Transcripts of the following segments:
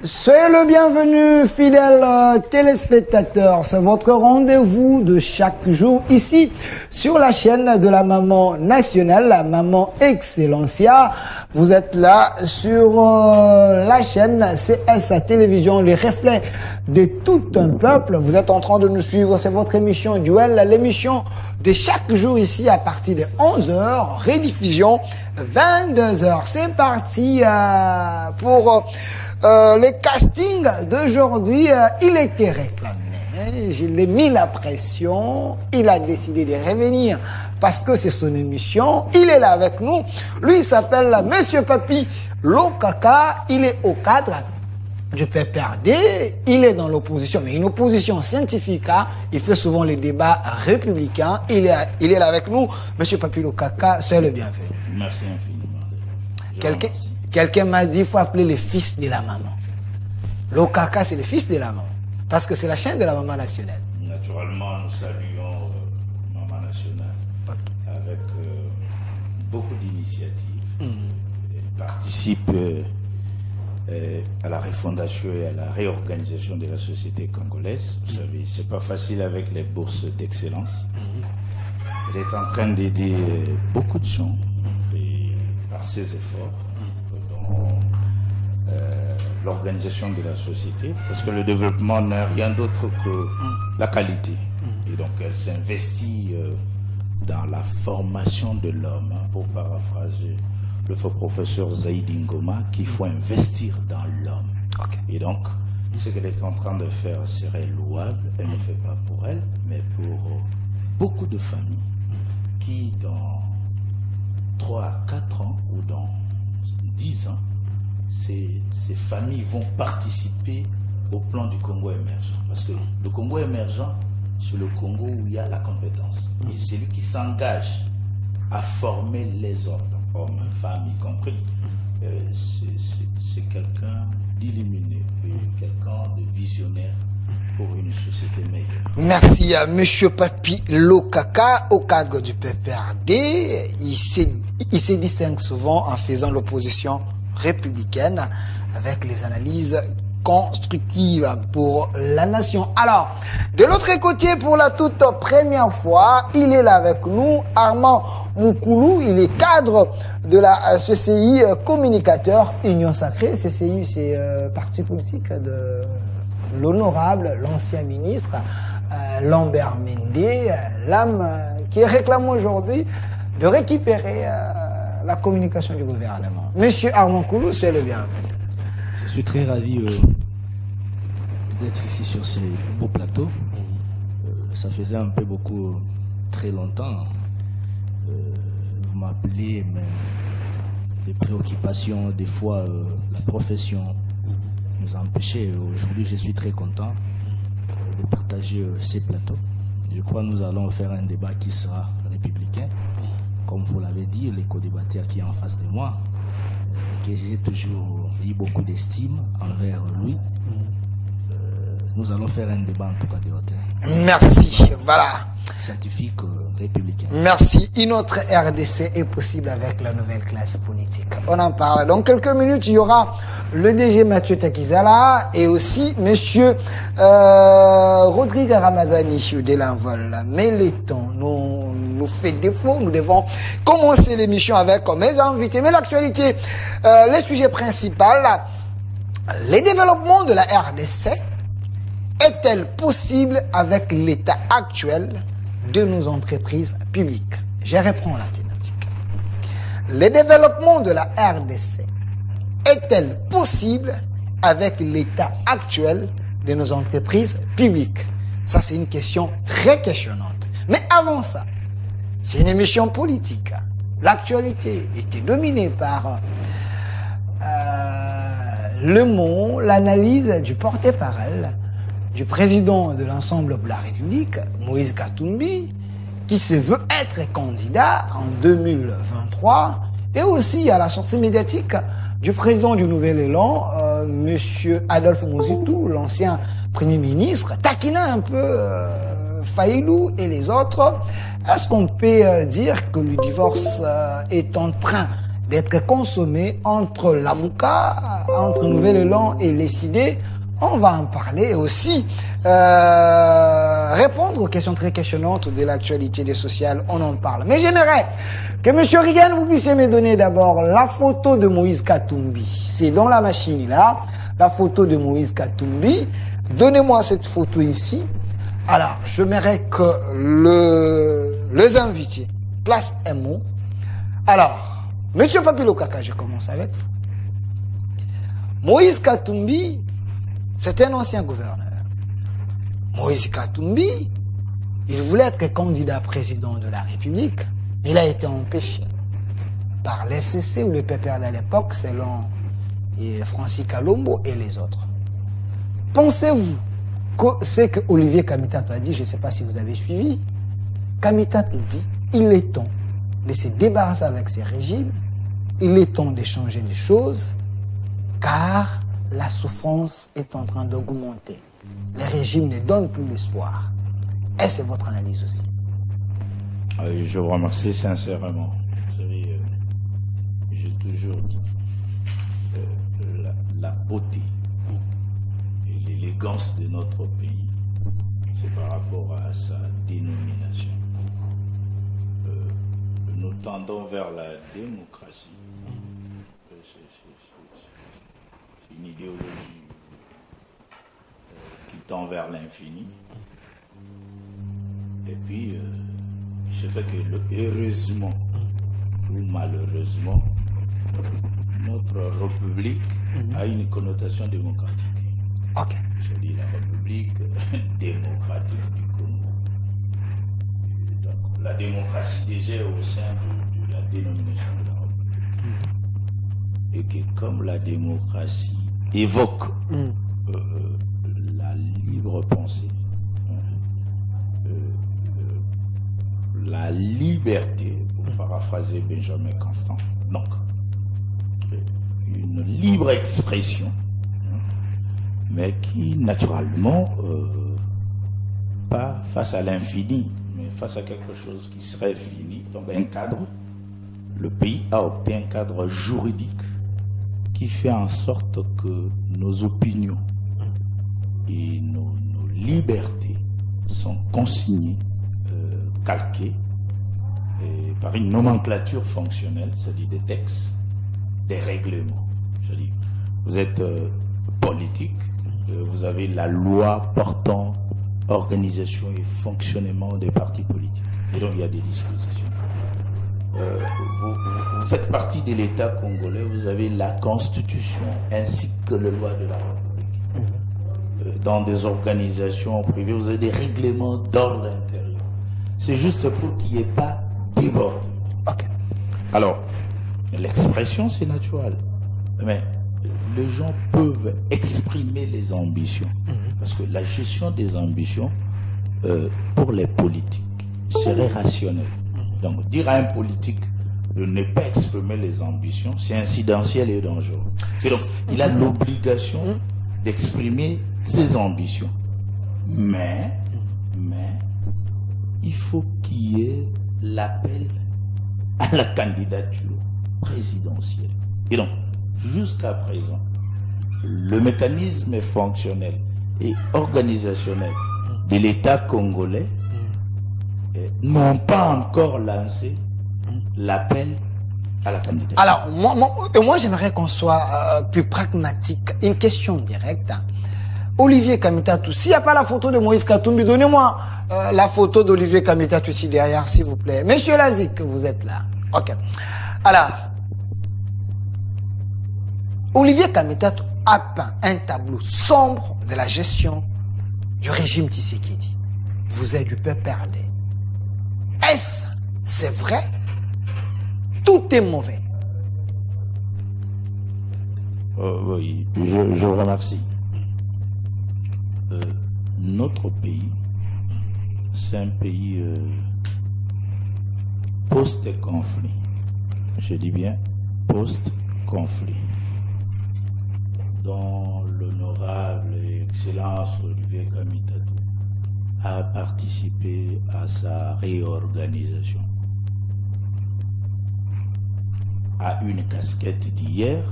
Soyez le bienvenu, fidèles téléspectateurs. C'est votre rendez-vous de chaque jour ici sur la chaîne de la Maman Nationale, la Maman Excellencia. Vous êtes là sur la chaîne CSA Télévision, les reflets de tout un peuple. Vous êtes en train de nous suivre, c'est votre émission Duel, l'émission de chaque jour ici à partir de 11h, rediffusion 22h. C'est parti pour le casting d'aujourd'hui. Il était réclamé, je l'ai mis la pression, il a décidé de revenir parce que c'est son émission. Il est là avec nous. Lui, il s'appelle Monsieur Papi Lokaka. Il est au cadre du PPRD. Il est dans l'opposition, mais une opposition scientifique. Il fait souvent les débats républicains. Il est là avec nous. Monsieur Papi Lokaka, c'est le bienvenu. Merci infiniment. Quelqu'un m'a dit qu'il faut appeler le fils de la maman. Lokaka, c'est le fils de la maman. Parce que c'est la chaîne de la Maman Nationale. Naturellement, nous saluons Maman Nationale avec beaucoup d'initiatives. Elle participe à la refondation et à la réorganisation de la société congolaise. Vous savez, c'est pas facile avec les bourses d'excellence. Elle est en train d'aider beaucoup de gens par ses efforts dans l'organisation de la société, parce que le développement n'est rien d'autre que la qualité. Et donc elle s'investit dans la formation de l'homme, pour paraphraser le faux professeur Zaïdi Ngoma, qu'il faut investir dans l'homme. Et donc, ce qu'elle est en train de faire serait louable. Elle ne fait pas pour elle, mais pour beaucoup de familles qui, dans 3 à 4 ans ou dans 10 ans, ces familles vont participer au plan du Congo émergent. Parce que le Congo émergent, c'est le Congo où il y a la compétence. Et c'est lui qui s'engage à former les hommes, femmes y compris. C'est quelqu'un d'illuminé, quelqu'un de visionnaire pour une société meilleure. Merci à Monsieur Papi Lokaka, au cadre du PPRD. Il se distingue souvent en faisant l'opposition républicaine avec les analyses constructives pour la nation. Alors, de l'autre côté, pour la toute première fois, il est là avec nous, Armand Moukoulou. Il est cadre de la CCI, communicateur Union Sacrée. CCI, c'est parti politique de l'honorable, l'ancien ministre Lambert Mende, l'âme qui réclame aujourd'hui de récupérer la communication du gouvernement. Monsieur Armand Koulou, c'est le bienvenu. Je suis très ravi d'être ici sur ce beau plateau. Ça faisait un peu très longtemps. Vous m'appelez, mais les préoccupations, des fois la profession nous empêchait. Aujourd'hui, je suis très content de partager ces plateaux. Je crois que nous allons faire un débat qui sera républicain. Comme vous l'avez dit, le co-débatteur qui est en face de moi, que j'ai toujours eu beaucoup d'estime envers lui. Nous allons faire un débat en tout cas de hauteur. Merci, voilà. Scientifique, républicain. Merci. Une autre RDC est possible avec la nouvelle classe politique. On en parle. Dans quelques minutes, il y aura le DG Mathieu Takizala et aussi Monsieur Rodrigue Ramazani de l'envol. Mais le temps nous fait défaut. Nous devons commencer l'émission avec mes invités. Mais l'actualité, les sujets principaux, les développements de la RDC, est-elle possible avec l'état actuel de nos entreprises publiques? Je reprends la thématique. Le développement de la RDC est-elle possible avec l'état actuel de nos entreprises publiques? Ça, c'est une question très questionnante. Mais avant ça, c'est une émission politique. L'actualité était dominée par le mot, l'analyse du porte-parole du président de l'ensemble de la République, Moïse Katumbi, qui se veut être candidat en 2023, et aussi à la sortie médiatique du président du Nouvel Élan, Monsieur Adolphe Mozitou, l'ancien Premier ministre, taquinant un peu Faïlou et les autres. Est-ce qu'on peut dire que le divorce est en train d'être consommé entre l'Amouka, entre Nouvelle-Élan et les Sidés. On va en parler aussi. Répondre aux questions très questionnantes de l'actualité des sociales, on en parle. Mais j'aimerais que M. Rigan, vous puissiez me donner d'abord la photo de Moïse Katumbi. C'est dans la machine là, la photo de Moïse Katumbi. Donnez-moi cette photo ici. Alors, j'aimerais que les invités placent un mot. Alors, M. Papilo Kaka, je commence avec vous. Moïse Katumbi, c'est un ancien gouverneur. Moïse Katumbi, il voulait être candidat président de la République, mais il a été empêché par l'FCC ou le PPR de l'époque, selon Francis Kalombo et les autres. Pensez-vous que ce que Olivier Kamitatou a dit, je ne sais pas si vous avez suivi, Kamitatou dit, il est temps de se débarrasser avec ces régimes, il est temps de changer les choses, car la souffrance est en train d'augmenter. Les régimes ne donnent plus l'espoir. Et c'est votre analyse aussi. Je vous remercie sincèrement. Vous savez, j'ai toujours dit la beauté et l'élégance de notre pays, c'est par rapport à sa dénomination. Nous tendons vers la démocratie. C'est une idéologie qui tend vers l'infini. Et puis, je fais que heureusement ou malheureusement, notre République a une connotation démocratique. Ok. Je dis la République démocratique du Congo. Et donc, la démocratie déjà est au sein de la dénomination de la République. Et que comme la démocratie évoque la libre pensée, la liberté, pour paraphraser Benjamin Constant, donc une libre expression, mais qui naturellement pas face à l'infini, mais face à quelque chose qui serait fini, donc un cadre. Le pays a obtenu un cadre juridique qui fait en sorte que nos opinions et nos libertés sont consignées, calquées par une nomenclature fonctionnelle, c'est-à-dire des textes, des règlements. C'est-à-dire, vous êtes politique, vous avez la loi portant organisation et fonctionnement des partis politiques. Et donc il y a des dispositions. Vous faites partie de l'État congolais, vous avez la Constitution ainsi que les lois de la République. Dans des organisations privées, vous avez des règlements d'ordre intérieur. C'est juste pour qu'il n'y ait pas débordement. Ok. Alors, l'expression, c'est naturel. Mais les gens peuvent exprimer les ambitions. Parce que la gestion des ambitions, pour les politiques, serait rationnelle. Donc, dire à un politique de ne pas exprimer les ambitions, c'est incidentiel et dangereux. Et donc, il a l'obligation d'exprimer ses ambitions. Mais, il faut qu'il y ait l'appel à la candidature présidentielle. Et donc, jusqu'à présent, le mécanisme fonctionnel et organisationnel de l'État congolais n'ont pas encore lancé l'appel à la candidature. Alors, moi j'aimerais qu'on soit plus pragmatique. Une question directe. Olivier Kamitatou, s'il n'y a pas la photo de Moïse Katumbi, donnez-moi la photo d'Olivier Kamitatou ici derrière, s'il vous plaît. Monsieur Lazik, vous êtes là. Ok. Alors, Olivier Kamitatou a peint un tableau sombre de la gestion du régime Tshisekedi. Vous êtes du peuple RD. Est-ce c'est vrai? Tout est mauvais. Oui, je vous remercie. Notre pays, c'est un pays post-conflit. Je dis bien post-conflit. Dont l'honorable et excellence Olivier Kamitatou a participé à sa réorganisation. a une casquette d'hier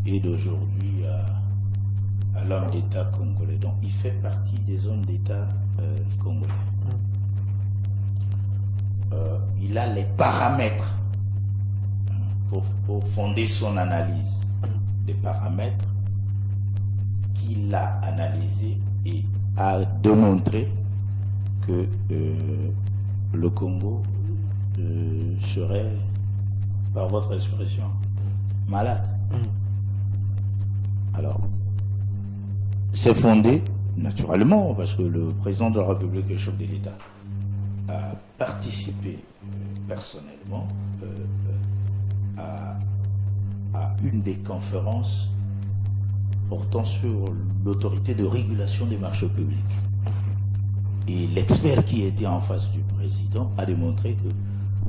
et d'aujourd'hui à l'homme d'État congolais. Donc il fait partie des hommes d'État congolais. Il a les paramètres pour fonder son analyse. Des paramètres qu'il a analysés et a démontré que le Congo serait, par votre expression, malade. Alors, c'est fondé, naturellement, parce que le président de la République et le chef de l'État a participé personnellement à une des conférences portant sur l'autorité de régulation des marchés publics. Et l'expert qui était en face du président a démontré que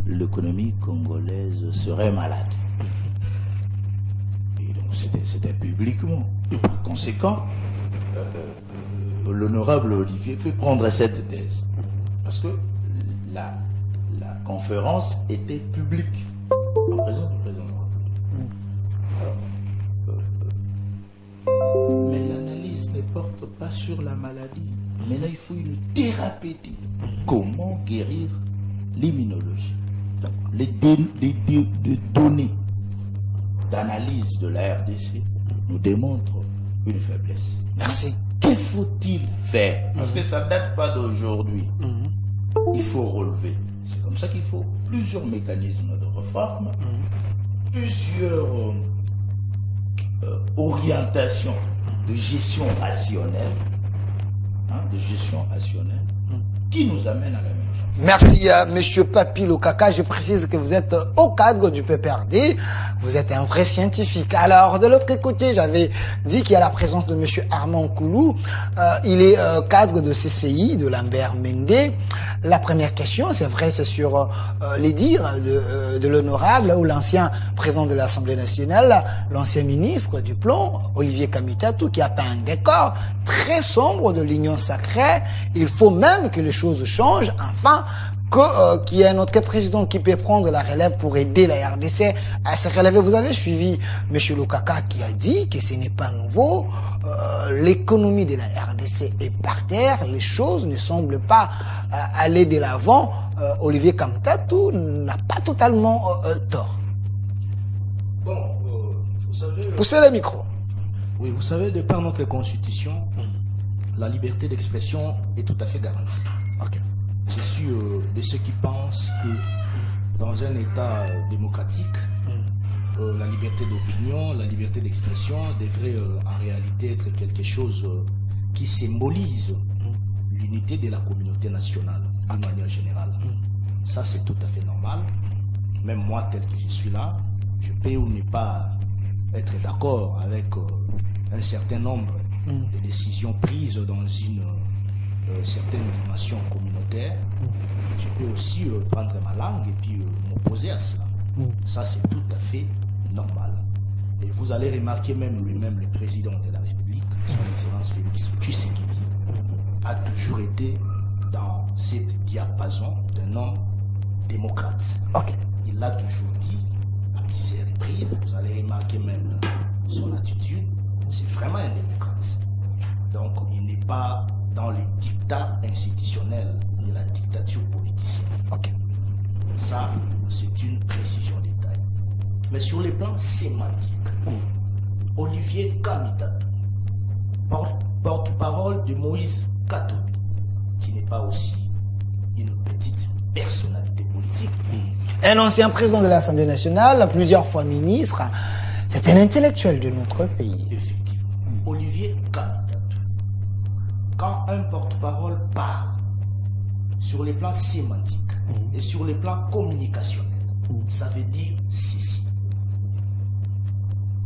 l'économie congolaise serait malade. Et donc c'était publiquement. Et par conséquent, l'honorable Olivier peut prendre cette thèse. Parce que la conférence était publique, en présence du président de la République. Mais l'analyse ne porte pas sur la maladie. Maintenant, il faut une thérapeutique. Comment guérir l'immunologie? Les données d'analyse de la RDC nous démontrent une faiblesse. Merci. Que faut-il faire? Parce que ça ne date pas d'aujourd'hui. Il faut relever. C'est comme ça qu'il faut plusieurs mécanismes de réforme, plusieurs orientations de gestion rationnelle, qui nous amène à la même chose. Merci, Monsieur Papi Lokaka. Je précise que vous êtes au cadre du PPRD. Vous êtes un vrai scientifique. Alors, de l'autre côté, j'avais dit qu'il y a la présence de Monsieur Armand Koulou. Il est cadre de CCI, de Lambert Mende. La première question, c'est vrai, c'est sur les dires de l'honorable ou l'ancien président de l'Assemblée nationale, l'ancien ministre du Plan, Olivier Kamutatou, qui a peint un décor très sombre de l'union sacrée. Il faut même que les choses changent, enfin, qu'il y ait un autre président qui peut prendre la relève pour aider la RDC à se relever. Vous avez suivi M. Lokaka qui a dit que ce n'est pas nouveau. L'économie de la RDC est par terre. Les choses ne semblent pas aller de l'avant. Olivier Kamutatou n'a pas totalement tort. Bon, vous savez... Poussez le micro. Oui, vous savez, de par notre constitution, la liberté d'expression est tout à fait garantie. Ok. Je suis de ceux qui pensent que dans un État démocratique, la liberté d'opinion, la liberté d'expression devrait en réalité être quelque chose qui symbolise l'unité de la communauté nationale, d'une manière générale. Ça, c'est tout à fait normal. Même moi, tel que je suis là, je peux ou ne pas être d'accord avec un certain nombre de décisions prises dans une certaine dimension communautaire. Je peux aussi prendre ma langue et puis m'opposer à cela. Ça, c'est tout à fait normal. Et vous allez remarquer même lui-même, le président de la République, son Excellence Félix Tshisekedi, a toujours été dans cette diapason d'un homme démocrate. Il l'a toujours dit à plusieurs reprises. Vous allez remarquer même son attitude. C'est vraiment un démocrate. Donc, il n'est pas dans le dictat institutionnel de la dictature politicienne. Ça, c'est une précision détail. Mais sur le plan sémantique, Olivier Kamutatou, porte-parole de Moïse Katumbi, qui n'est pas aussi une petite personnalité politique. Un ancien président de l'Assemblée nationale, plusieurs fois ministre, c'est un intellectuel de notre pays. Effectivement. Olivier Kamutatou. Quand un porte-parole parle sur les plans sémantiques et sur les plans communicationnels, ça veut dire ceci.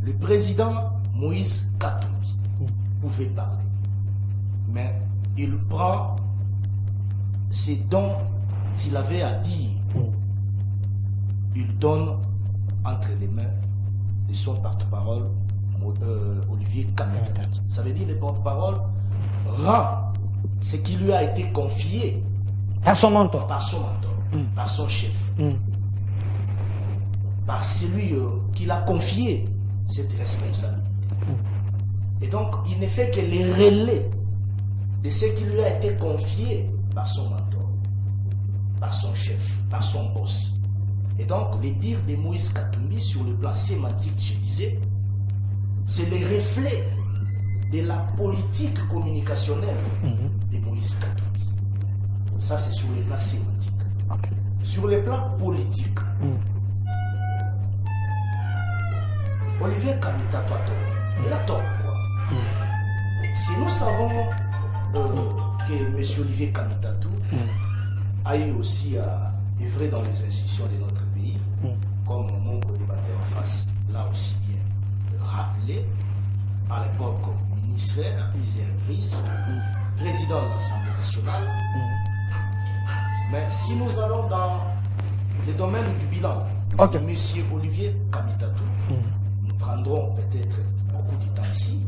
Le président Moïse Katumbi pouvait parler, mais il prend ce dont il avait à dire, il donne entre les mains de son porte-parole Olivier Kamutatou. Ça veut dire le porte-parole rend ce qui lui a été confié par son mentor, par son chef. par celui qui l'a confié cette responsabilité. Et donc, il ne fait que les relais de ce qui lui a été confié par son mentor, par son chef, par son boss. Et donc, les dires de Moïse Katumbi sur le plan sémantique, je disais, c'est le reflet de la politique communicationnelle de Moïse Katumbi. Ça, c'est sur le plan sémantique. Okay. Sur le plan politique, Olivier Kamitatou a tort. Il a tort, quoi. Parce que nous savons que M. Olivier Kamitatou a eu aussi à œuvrer dans les institutions de notre pays, comme mon co-débatteur en face l'a aussi bien rappelé, à l'époque ministre à plusieurs reprises, président de l'Assemblée nationale. Mais si nous allons dans le domaine du bilan de M. Olivier Kamitatou, nous prendrons peut-être beaucoup de temps ici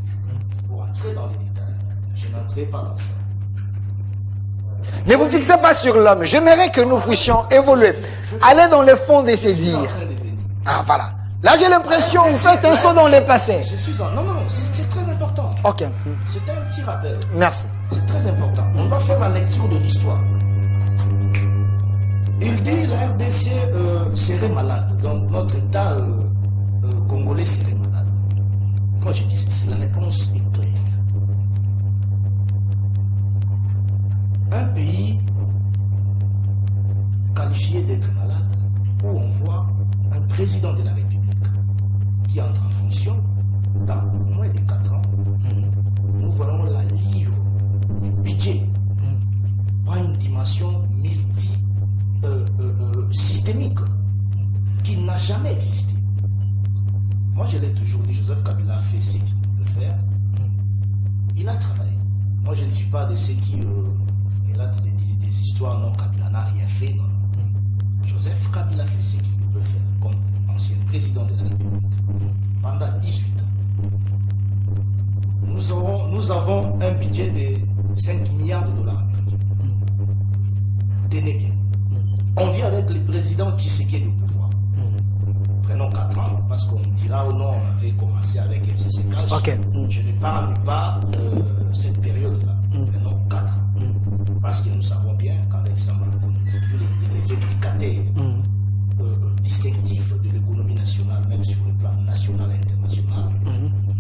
pour entrer dans les détails. Je n'entrerai pas dans ça. Ne vous fixez pas sur l'homme. J'aimerais que nous puissions évoluer. Aller dans le fond de ces dires. Ah, voilà. Là, j'ai l'impression que vous faites un saut dans le passé. Je suis en... Non, non, c'est très important. Ok. C'est un petit rappel. Merci. C'est très important. On va faire la lecture de l'histoire. Il dit la RDC serait malade. Donc, notre État congolais serait malade. Moi, je dis, c'est la réponse est claire. Un pays qualifié d'être malade, où on voit un président de la République qui entre en fonction dans moins de 4 ans, nous voyons la livre du budget par une dimension systémique qui n'a jamais existé. Moi, je l'ai toujours dit, Joseph Kabila a fait ce qu'il pouvait faire. Il a travaillé. Moi, je ne suis pas de ceux qui... là, des histoires, non, Kabila n'a rien fait, non. Joseph Kabila fait ce qu'il pouvait faire comme ancien président de la République pendant 18 ans. Nous avons un budget de 5 milliards de dollars américains. Tenez bien. On vit avec le président Tshisekedi au pouvoir. Prenons 4 ans, parce qu'on dira, oh non, on avait commencé avec FCC Cash. Okay. Je ne parle pas de cette période-là. Prenons 4 ans. Parce que nous savons bien qu'avec ça, les indicateurs distinctifs de l'économie nationale, même sur le plan national et international,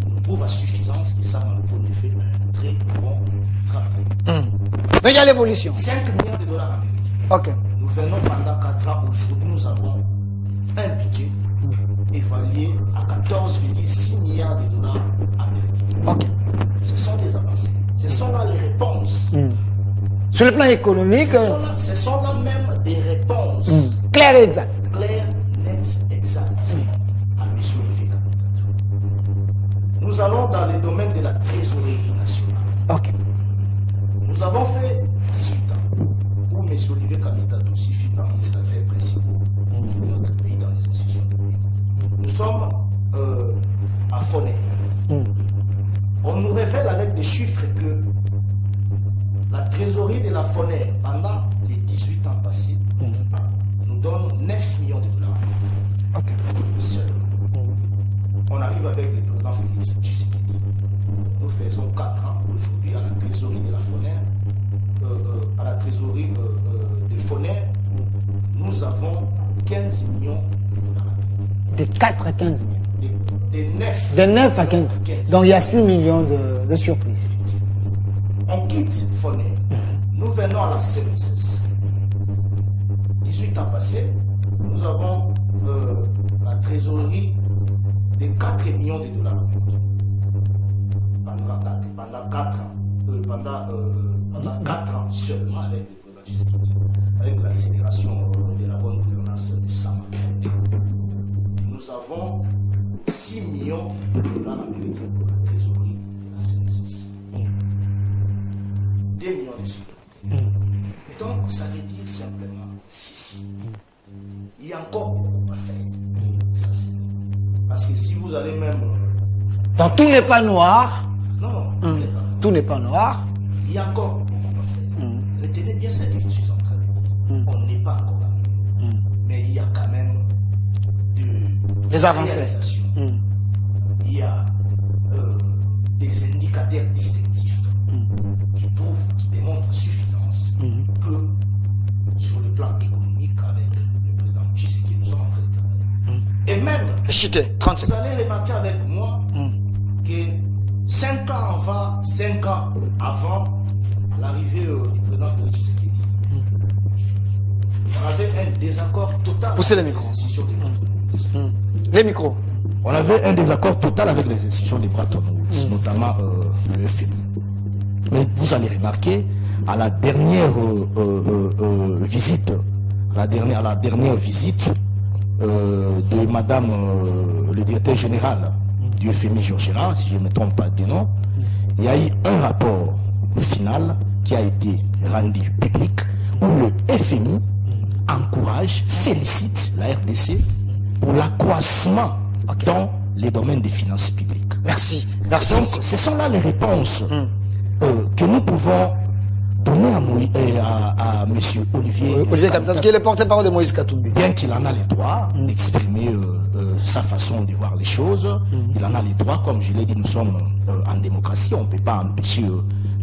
nous prouvent à suffisance que ça m'a fait un très bon travail. Donc il y a l'évolution. 5 milliards de dollars américains. Ok. Nous venons pendant 4 ans. Aujourd'hui, nous avons un budget évalué à 14,6 milliards de dollars américains. Ok. Ce sont des avancées. Ce sont là les réponses. Sur le plan économique... Ce sont là même des réponses. Claires et exactes. Claires, nettes, exactes. À M. Olivier Kamitatou. Nous allons dans le domaine de la trésorerie nationale. Ok. Nous avons fait 18 ans où M. Olivier Kamitatou aussi fit parmi les acteurs principaux de notre pays dans les institutions du pays. Nous sommes à Foné. On nous révèle avec des chiffres que la trésorerie de la Foné, pendant les 18 ans passés, nous donne 9 millions de dollars. Ok. Seul. On arrive avec le président Félix Tshisekedi. Nous faisons 4 ans aujourd'hui à la trésorerie de la Foné. À la trésorerie de Foné, nous avons 15 millions de dollars. De 4 à 15 millions. De 9 à 15. Donc il y a 6 millions de surprises. On quitte Foné. Nous venons à la CNSS. 18 ans passés, nous avons la trésorerie de 4 millions de dollars. Pendant 4 ans. Pendant 4 ans seulement avec le président Tshisekedi, avec l'accélération de la bonne gouvernance de Sama. Nous avons 6 millions de dollars américains pour la trésorerie de la CNSS. 2 millions de supplémentaires. Et donc, ça veut dire simplement, si, il y a encore beaucoup à faire. Ça, c'est parce que si vous allez même... Donc tout n'est pas noir. Non, tout n'est pas noir. Il y a encore beaucoup à faire. Retenez bien ce que je suis en train de dire. On n'est pas encore arrivé. Mais il y a quand même de des avancées. Il y a des indicateurs distinctifs qui démontrent suffisance que sur le plan économique avec le président Tshisekedi, nous sommes en train de travailler. Et même, Chité, 30 vous secondes. allez remarquer avec moi que 5 ans avant l'arrivée du président Tshisekedi, on avait un désaccord total. Poussez les avec micros. les institutions de Bretton Woods. Les micros. On avait un désaccord total avec les institutions de Bretton Woods, notamment le FMI. Mais vous allez remarquer, à la dernière visite, à la dernière visite de Madame le directeur général du FMI, Georges Gérard, si je ne me trompe pas de nom, il y a eu un rapport final qui a été rendu public où le FMI encourage, félicite la RDC pour l'accroissement dans les domaines des finances publiques. Merci. Merci. Donc, ce sont là les réponses que nous pouvons donner à M. Olivier Katumbi, qui est le porte-parole de Moïse Katumbi. Bien qu'il en a le droit d'exprimer sa façon de voir les choses, il en a le droit, comme je l'ai dit, nous sommes en démocratie, on ne peut pas empêcher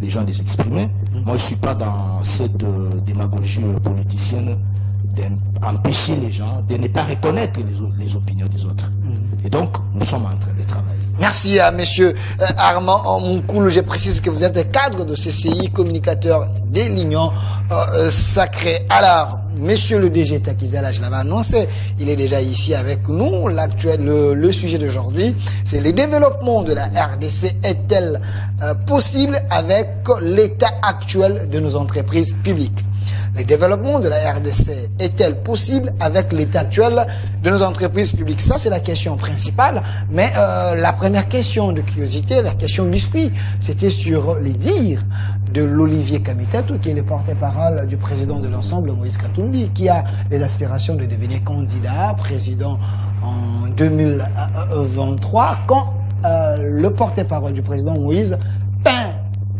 les gens de s'exprimer. Moi, je ne suis pas dans cette démagogie politicienne d'empêcher les gens de ne pas reconnaître les opinions des autres. Et donc, nous sommes en train de travailler. Merci à monsieur Armand Moukoulou. Je précise que vous êtes cadre de CCI, communicateur des Lignons Sacrés. Alors, monsieur le DG Takizala, je l'avais annoncé, il est déjà ici avec nous. Le sujet d'aujourd'hui, c'est le développement de la RDC est-elle possible avec l'état actuel de nos entreprises publiques? Le développement de la RDC est-elle possible avec l'état actuel de nos entreprises publiques? Ça, c'est la question principale. Mais la première question de curiosité, la question biscuit, c'était sur les dires de l'Olivier Kamitatou, qui est le porte-parole du président de l'ensemble, Moïse Katumbi, qui a les aspirations de devenir candidat président en 2023, quand le porte-parole du président Moïse peint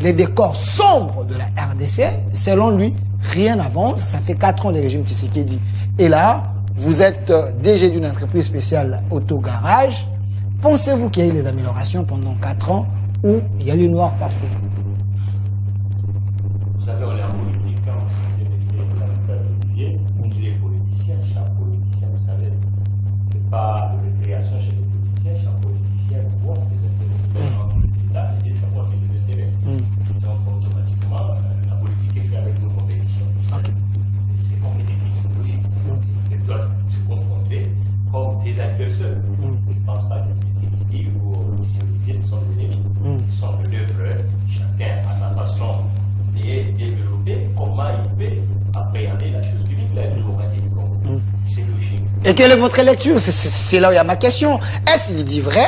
les décors sombres de la RDC. Selon lui, rien n'avance, ça fait 4 ans de régime Tshisekedi. Et là, vous êtes DG d'une entreprise spéciale autogarage. Pensez-vous qu'il y a eu des améliorations pendant 4 ans ou il y a eu noir partout? Vous savez, on est en politique, quand vous il est politicien, chaque politicien, vous savez, c'est pas de récréation chez les politiciens, chaque politicien voit ses intérêts dans l'État et savoir ses intérêts. Donc, automatiquement, la politique est faite avec nos compétitions. C'est compétitif, c'est logique. Ils doivent se confronter comme des adversaires. Je ne pense pas que Tshisekedi ou M. Olivier, ce sont des ennemis. Ce sont deux frères, chacun à sa façon de développer comment il peut appréhender la chose publique, la démocratie du Congo. C'est logique. Et quelle est votre lecture? C'est là où il y a ma question. Est-ce qu'il dit vrai?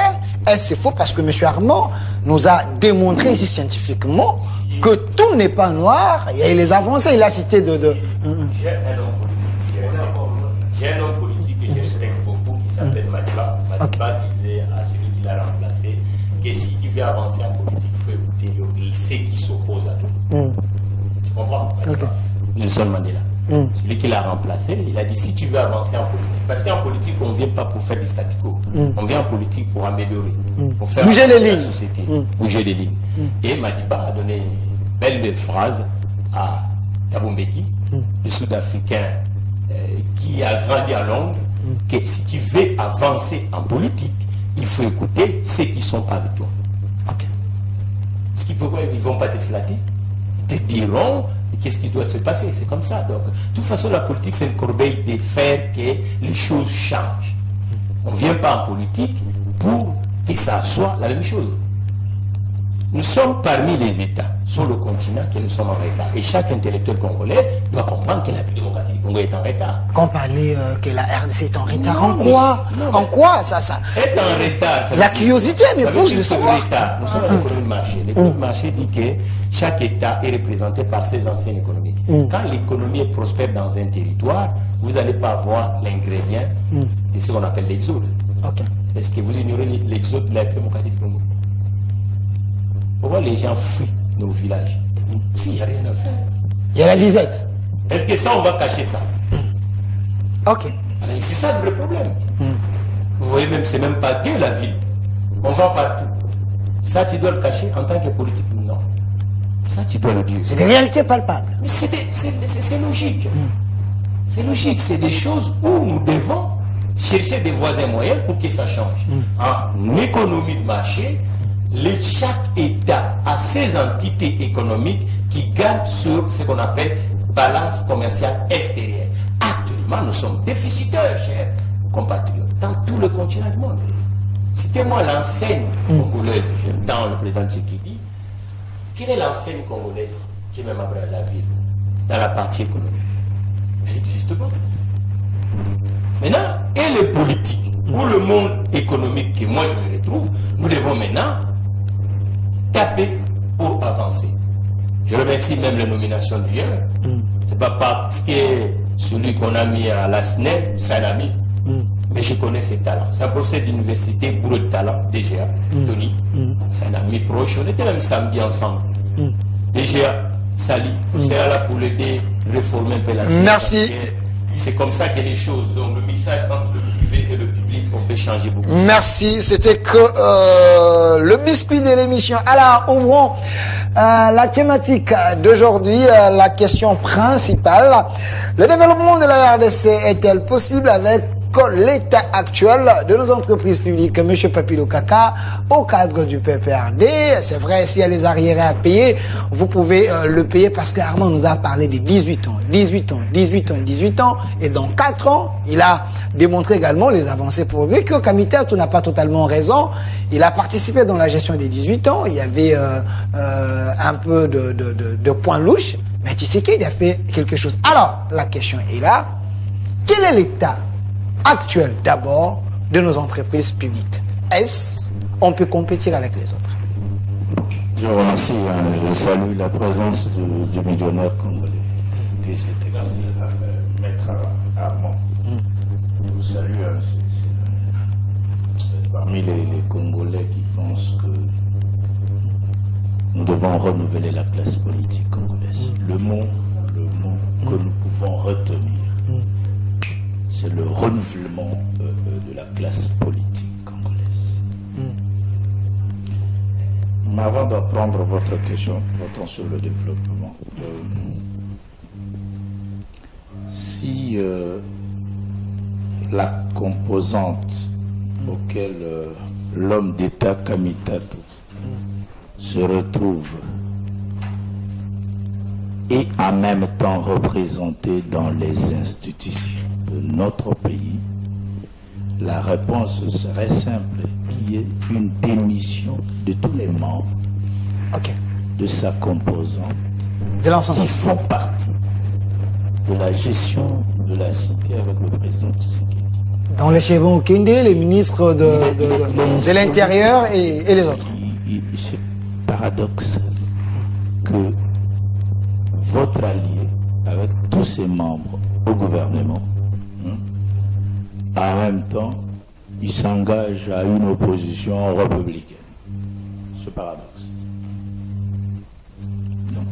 Est-ce que c'est faux? Parce que M. Armand nous a démontré ici scientifiquement que tout n'est pas noir. Il y a les avancées, il a cité de... J'ai un homme politique que je respecte beaucoup qui s'appelle Madiba. Madiba disait à celui qui l'a remplacé que si tu veux avancer en politique, il faut écouter ceux qui s'opposent à toi. Tu comprends, Madiba? Nelson Mandela. Celui qui l'a remplacé, il a dit si tu veux avancer en politique, parce qu'en politique on ne vient pas pour faire du statu quo, on vient en politique pour améliorer, pour faire bouger les lignes, la société, bouger les lignes. Et Madiba a donné une belle phrase à Thabo Mbeki, le Sud-Africain qui a grandi à Londres, que si tu veux avancer en politique, il faut écouter ceux qui sont pas avec toi. Ce qui pourquoi ils ne vont pas te flatter, ils te diront qu'est-ce qui doit se passer. C'est comme ça. Donc, de toute façon, la politique, c'est une corbeille de faire que les choses changent. On ne vient pas en politique pour que ça soit la même chose. Nous sommes parmi les États sur le continent que nous sommes en retard. Et chaque intellectuel congolais doit comprendre que la démocratie du Congo est en retard. Quand on parlait que la RDC est en retard, en quoi? En quoi ça est en retard. La curiosité me pousse de savoir. Nous sommes dans l'économie de marché. L'économie de marché dit que chaque État est représenté par ses anciennes économies. Quand l'économie est prospère dans un territoire, vous n'allez pas avoir l'ingrédient de ce qu'on appelle l'exode. Est-ce que vous ignorez l'exode de la démocratie du Congo? Pourquoi les gens fuient nos villages? S'il n'y a rien à faire. Il y a la disette. Est-ce que ça, on va cacher ça? Ok. C'est ça le vrai problème. Vous voyez même, c'est même pas gay la ville. On va partout. Ça, tu dois le cacher en tant que politique? Non. Ça, tu dois le dire. C'est des réalités palpables. Mais c'est logique. C'est logique. C'est des choses où nous devons chercher des voies et moyens pour que ça change. En économie de marché, chaque État a ses entités économiques qui gagnent sur ce qu'on appelle balance commerciale extérieure. Actuellement, nous sommes déficitaires, chers compatriotes, dans tout le continent du monde. Citez-moi l'enseigne congolaise, dans le président Tshisekedi. Quelle est l'enseigne congolaise qui est même à Brazzaville, dans la partie économique? Elle n'existe pas. Maintenant, et les politiques, ou le monde économique que moi je me retrouve, nous devons maintenant taper pour avancer. Je remercie même la nomination d'hier. C'est pas parce que celui qu'on a mis à la SNEP, c'est un ami. Mais je connais ses talents. C'est un professeur d'université, bourreau de talent, DGA, Tony. C'est un ami proche. On était même samedi ensemble. DGA, Sali, on sera là pour l'aider, réformer un peu la société. Merci. C'est comme ça que les choses, donc le message entre le privé et le public, on peut changer beaucoup. Merci, c'était que le biscuit de l'émission. Alors, ouvrons la thématique d'aujourd'hui, la question principale. Le développement de la RDC est-elle possible avec l'état actuel de nos entreprises publiques? Monsieur Papilo Kaka, au cadre du PPRD, c'est vrai, s'il y a les arriérés à payer, vous pouvez le payer parce que Armand nous a parlé des 18 ans, 18 ans, 18 ans, 18 ans, et dans 4 ans, il a démontré également les avancées pour dire que Kamita, tu n'as pas totalement raison, il a participé dans la gestion des 18 ans, il y avait un peu de points louches, mais tu sais qu'il a fait quelque chose. Alors, la question est là, quel est l'état actuel d'abord de nos entreprises publiques? Est-ce on peut compétir avec les autres? Je remercie, je salue la présence du millionnaire congolais, DGT, Maître Armand. Je vous salue, c'est parmi les Congolais qui pensent que nous devons renouveler la classe politique congolaise. Le mot que nous pouvons retenir, c'est le renouvellement de la classe politique congolaise. Mais avant de prendre votre question, portant sur le développement, si la composante auquel l'homme d'État Kamitatou se retrouve est en même temps représenté dans les institutions de notre pays, la réponse serait simple, qui est une démission de tous les membres de sa composante qui font partie de la gestion de la cité avec le président Tshisekedi. Dans les Chebon Kende, les ministres de l'Intérieur et les autres. C'est paradoxal que votre allié, avec tous ses membres au gouvernement, en même temps, il s'engage à une opposition républicaine. Ce paradoxe. Donc,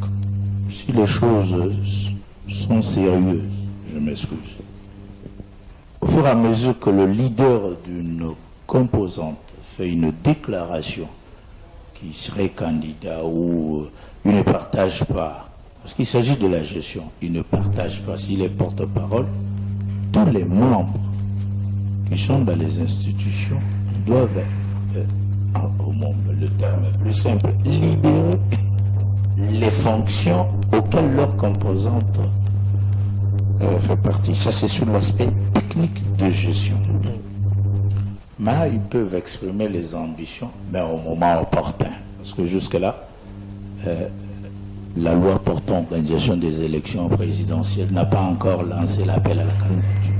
si les choses sont sérieuses, je m'excuse, au fur et à mesure que le leader d'une composante fait une déclaration qui serait candidat ou il ne partage pas, parce qu'il s'agit de la gestion, il ne partage pas, s'il est porte-parole, tous les membres qui sont dans les institutions doivent, le terme plus simple, libérer les fonctions auxquelles leur composante fait partie. Ça, c'est sur l'aspect technique de gestion. Mais ils peuvent exprimer les ambitions, mais au moment opportun. Parce que jusque-là, la loi portant organisation des élections présidentielles n'a pas encore lancé l'appel à la candidature.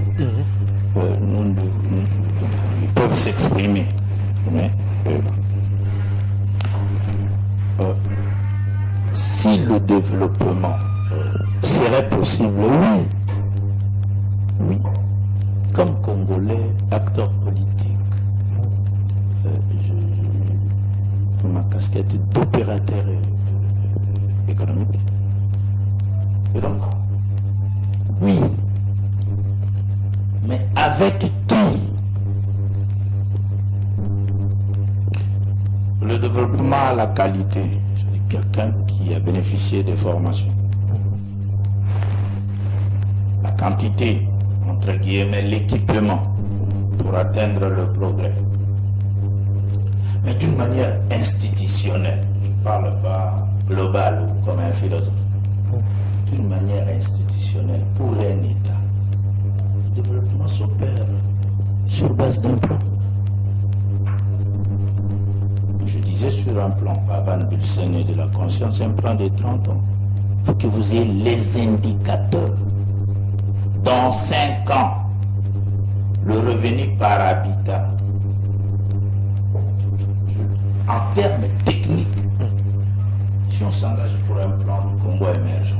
Ils peuvent s'exprimer. Mais si le développement serait possible, oui, comme Congolais, acteur politique, ma casquette d'opérateur économique. Et donc, oui, mais avec qui? Le développement à la qualité, c'est quelqu'un qui a bénéficié des formations. La quantité, entre guillemets, l'équipement pour atteindre le progrès. Mais d'une manière institutionnelle, je ne parle pas global ou comme un philosophe. D'une manière institutionnelle, pour un État, le développement s'opère sur base d'un plan. Je disais sur un plan, pas Van Bulsen et de la conscience, un plan de 30 ans. Il faut que vous ayez les indicateurs. Dans 5 ans, le revenu par habitat, en termes techniques, si on s'engage pour un plan du Congo émergent,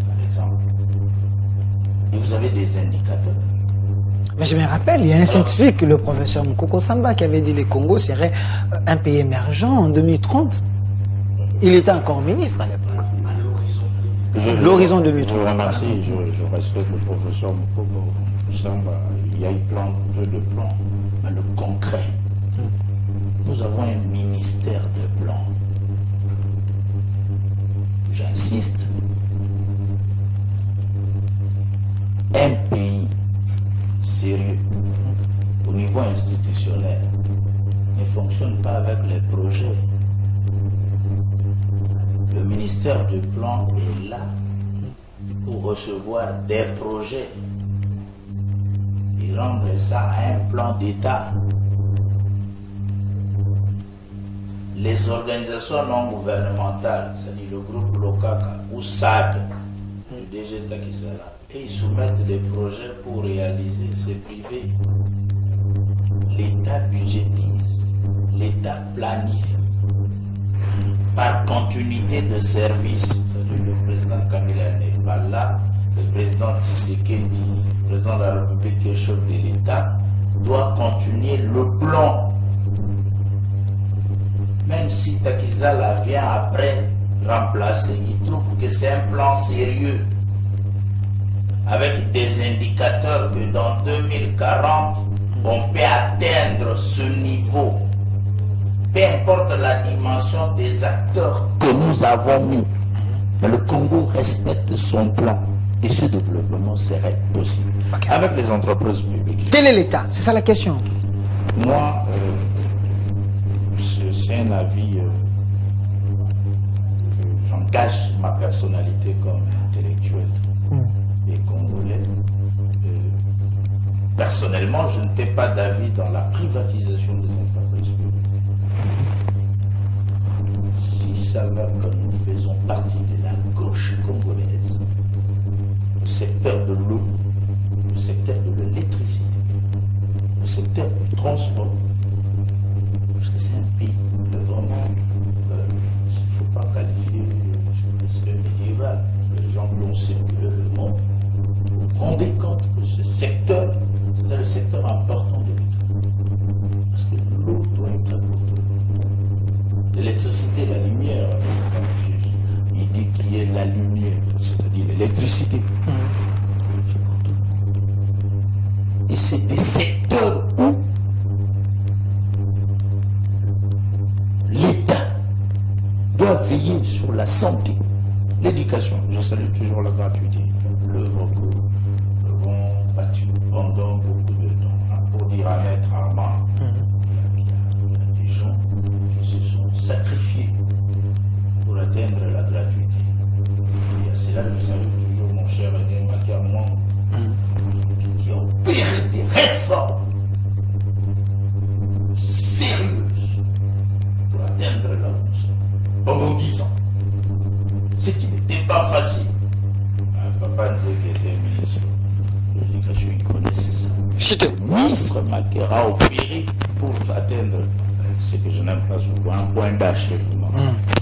par exemple, et vous avez des indicateurs. Mais je me rappelle, il y a un scientifique, le professeur Mukoko Samba, qui avait dit que le Congo serait un pays émergent en 2030. Il était encore ministre à l'époque. L'horizon 2030. Je remercie, je respecte le professeur Mukoko Samba. Il y a eu jeu de plan, mais le concret. Nous avons un ministère de plan. J'insiste. Un pays sérieux au niveau institutionnel ne fonctionne pas avec les projets. Le ministère du plan est là pour recevoir des projets et rendre ça à un plan d'État. Les organisations non gouvernementales, c'est-à-dire le groupe Lokaka ou SAD, le DG Takizala, et ils soumettent des projets pour réaliser, c'est privé. L'État budgétise, l'État planifie. Par continuité de service, c'est-à-dire le président Kabila n'est pas là, le président Tshisekedi, le président de la République et chef de l'État, doit continuer le plan. Même si Takizala vient après remplacer, il trouve que c'est un plan sérieux, avec des indicateurs que dans 2040, on peut atteindre ce niveau. Peu importe la dimension des acteurs que nous avons mis, mais le Congo respecte son plan et ce développement serait possible. Okay. Avec les entreprises publiques. Quel est l'État? C'est ça la question. Moi, c'est un avis que j'engage ma personnalité comme intellectuel et congolais. Personnellement, je n'étais pas d'avis dans la privatisation des entreprises publiques. Si ça va que nous faisons partie de la gauche congolaise, le secteur de l'eau, le secteur de l'électricité, le secteur du transport, parce que c'est un pays vraiment, il ne faut pas qualifier le médiéval, les gens qui ont circulé le monde, vous vous rendez compte que ce secteur, c'est le secteur important de l'État. Parce que l'eau doit être là pour tout le monde. L'électricité, la lumière, il dit qu'il y a la lumière, c'est-à-dire l'électricité. C'est pour tout le monde. Et c'est des secteurs où l'État doit veiller sur la santé, l'éducation. Je salue toujours la gratuité, l'œuvre que nous avons battue pendant beaucoup de temps. Pour dire à Maître Armand, il y a des gens qui se sont sacrifiés pour atteindre la gratuité. Et à cela, je salue toujours mon cher Edem Makarman, qui a opéré des réformes sérieuses pour atteindre la hausse pendant 10 ans. Ce qui n'était pas facile. Papa Nzé qui était ministre de l'éducation, il connaissait ça. Le ministre Makera a opéré pour atteindre ce que je n'aime pas souvent, un point d'achèvement,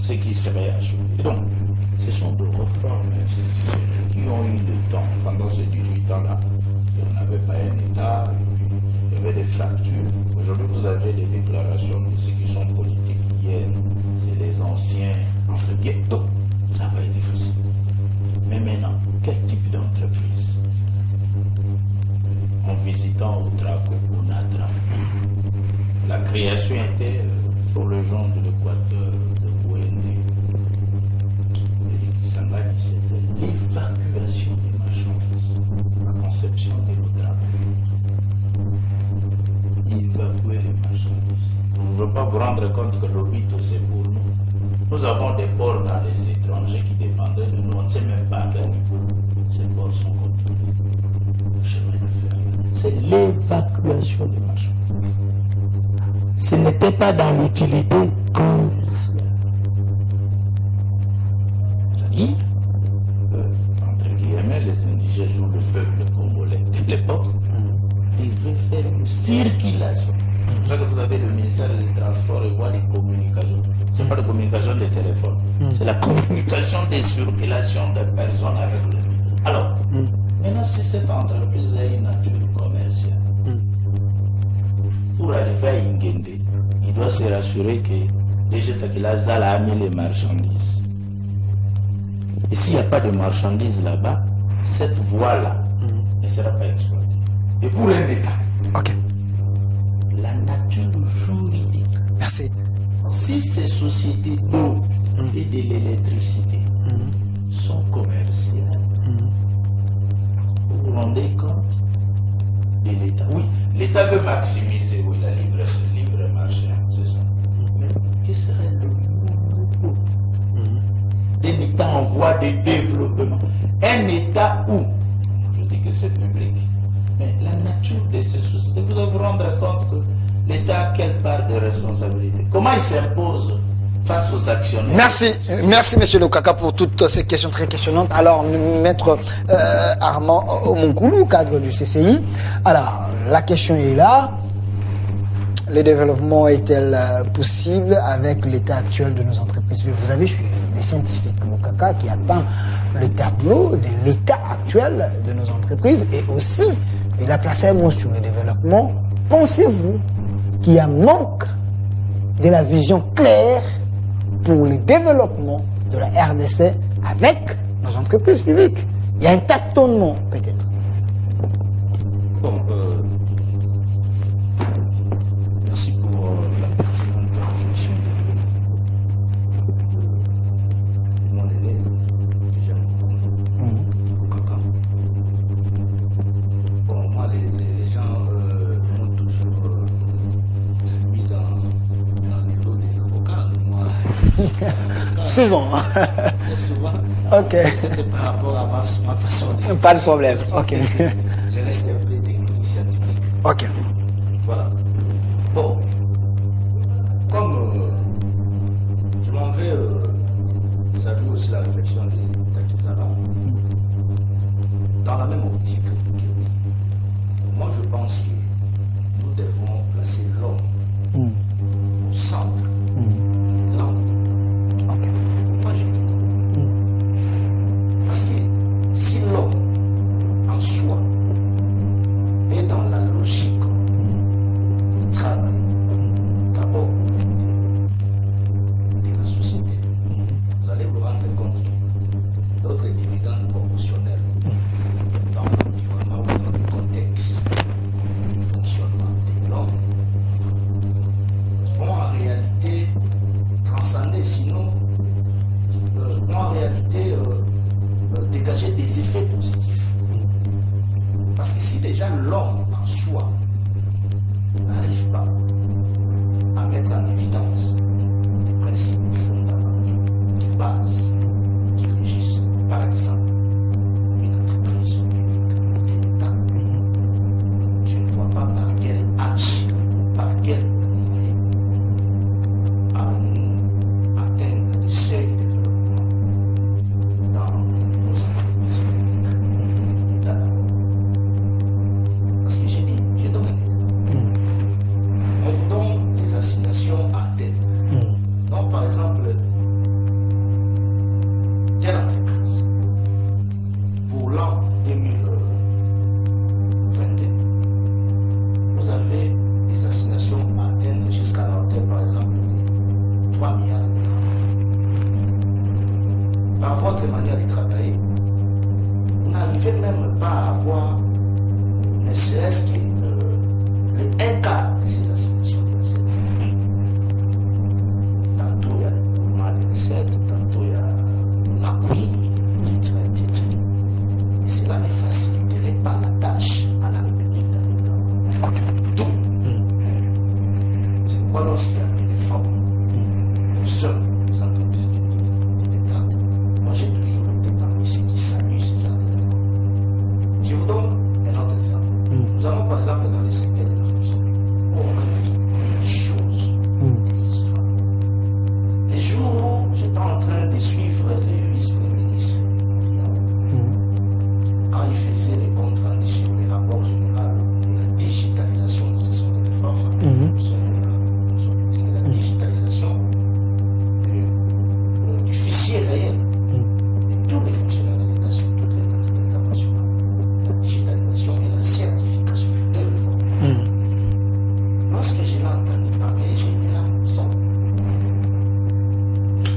ce qui serait achevé. Et donc, ce sont des réformes institutionnelles qui ont eu le temps, pendant ces 18 ans-là, on n'avait pas un État, il y avait des fractures. Aujourd'hui, vous avez des déclarations de ceux qui sont politiques hier, c'est les anciens, entre guillemets. Donc, ça n'a pas été facile. Mais maintenant, quel type d'entreprise? En visitant Outraco ou Natra, la création était au Lobito, c'est pour nous. Nous avons des ports dans les étrangers qui dépendaient de nous. On ne sait même pas à quel niveau ces ports sont contrôlés. Le chemin de fer, c'est l'évacuation des marchandises. Ce n'était pas dans l'utilité commerciale. C'est-à-dire, entre guillemets, les indigènes ou le peuple congolais de l'époque devaient faire une circulation. C'est pour ça que vous avez le ministère des Transports et voies des communications. Ce n'est pas la communication des téléphones, c'est la communication des circulations des personnes avec le pays. Alors, maintenant, si cette entreprise a une nature commerciale, pour arriver à Ingende, il doit se rassurer que les Jetakilaz a mis les marchandises. Et s'il n'y a pas de marchandises là-bas, cette voie-là ne sera pas exploitée. Et pour un État, la nature juridique. Merci. Si ces sociétés d'eau et de l'électricité sont commerciales, vous vous rendez compte de l'État. Oui, l'État veut maximiser la libre marché, c'est ça. Mais que serait le monopole d'un État en voie de développement? Un État où, je dis que c'est public, mais la nature de ces sociétés, vous devez vous rendre compte que l'État a quelle part de responsabilité? Comment il s'impose face aux actionnaires? Merci Monsieur Lokaka pour toutes ces questions très questionnantes. Alors, Maître Armand Omonkoulou, cadre du CCI. Alors, la question est là. Le développement est-il possible avec l'état actuel de nos entreprises? Vous avez suivi les scientifiques Lokaka qui a peint le tableau de l'état actuel de nos entreprises et aussi, il a placé un mot sur le développement. Pensez-vous qu'il y a manque de la vision claire pour le développement de la RDC avec nos entreprises publiques? Il y a un tâtonnement peut-être. Bon, merci pour la pertinente réflexion de mon élève que j'aime beaucoup, Kaka. Bon, moi, les gens m'ont toujours mis dans les lots des avocats. Moi, Souvent. très souvent. Ok. C'était par rapport à ma façon de... Pas de problème. Ok. Je reste un peu technique scientifique. Ok. Voilà. Bon, comme je m'en vais saluer aussi la réflexion de Takizara, dans la même optique que lui, moi je pense que nous devons placer l'homme au centre de l'élan de développement. Pourquoi j'ai dit parce que si l'homme en soi est dans la logique du travail, d'abord de la société, vous allez vous rendre compte que d'autres dividendes proportionnels dans l'environnement ou dans le contexte du fonctionnement de l'homme vont en réalité transcender, sinon vont en réalité dégager des effets positifs. Parce que si déjà l'homme en soi n'arrive pas à mettre en évidence des principes fondamentaux, de base, qui régissent, par exemple, une entreprise publique de l'État, je ne vois pas par quel âge, par quel moyen allons-nous atteindre le seuil de développement dans nos entreprises publiques de l'État d'abord. Parce que j'ai donné des exemples. On vous donne les assignations à tête. Donc, par exemple, telle entreprise, pour l'an 2022, vous avez des assignations à atteindre jusqu'à la hauteur, par exemple, de 3 milliards de dollars. Par votre manière de travailler, vous n'arrivez même pas à avoir ne serait-ce que le un quart de ces assignations de recettes. Tantôt il y a le mouvement de recettes, tantôt il y a l'appui, etc. Et cela ne faciliterait pas la tâche à la République d'Amérique. Donc, c'est pourquoi lorsqu'il y a des réformes, seules les entreprises de l'État. Moi, j'ai toujours été parmi ceux qui saluent ce genre de réforme. Je vous donne un autre exemple. Nous allons par exemple dans le secteur de la fonction où on a vu des choses, des histoires. Les jours où j'étais en train de suivre le vice-premier ministre, quand il faisait les comptes rendus sur les rapports généraux de la digitalisation, ce sont des réformes, de la digitalisation du fichier réel de tous les fonctionnaires de l'État sur toutes les entités internationales. La digitalisation et la certification des réformes. Lorsque je l'ai entendu parler, j'ai dit là,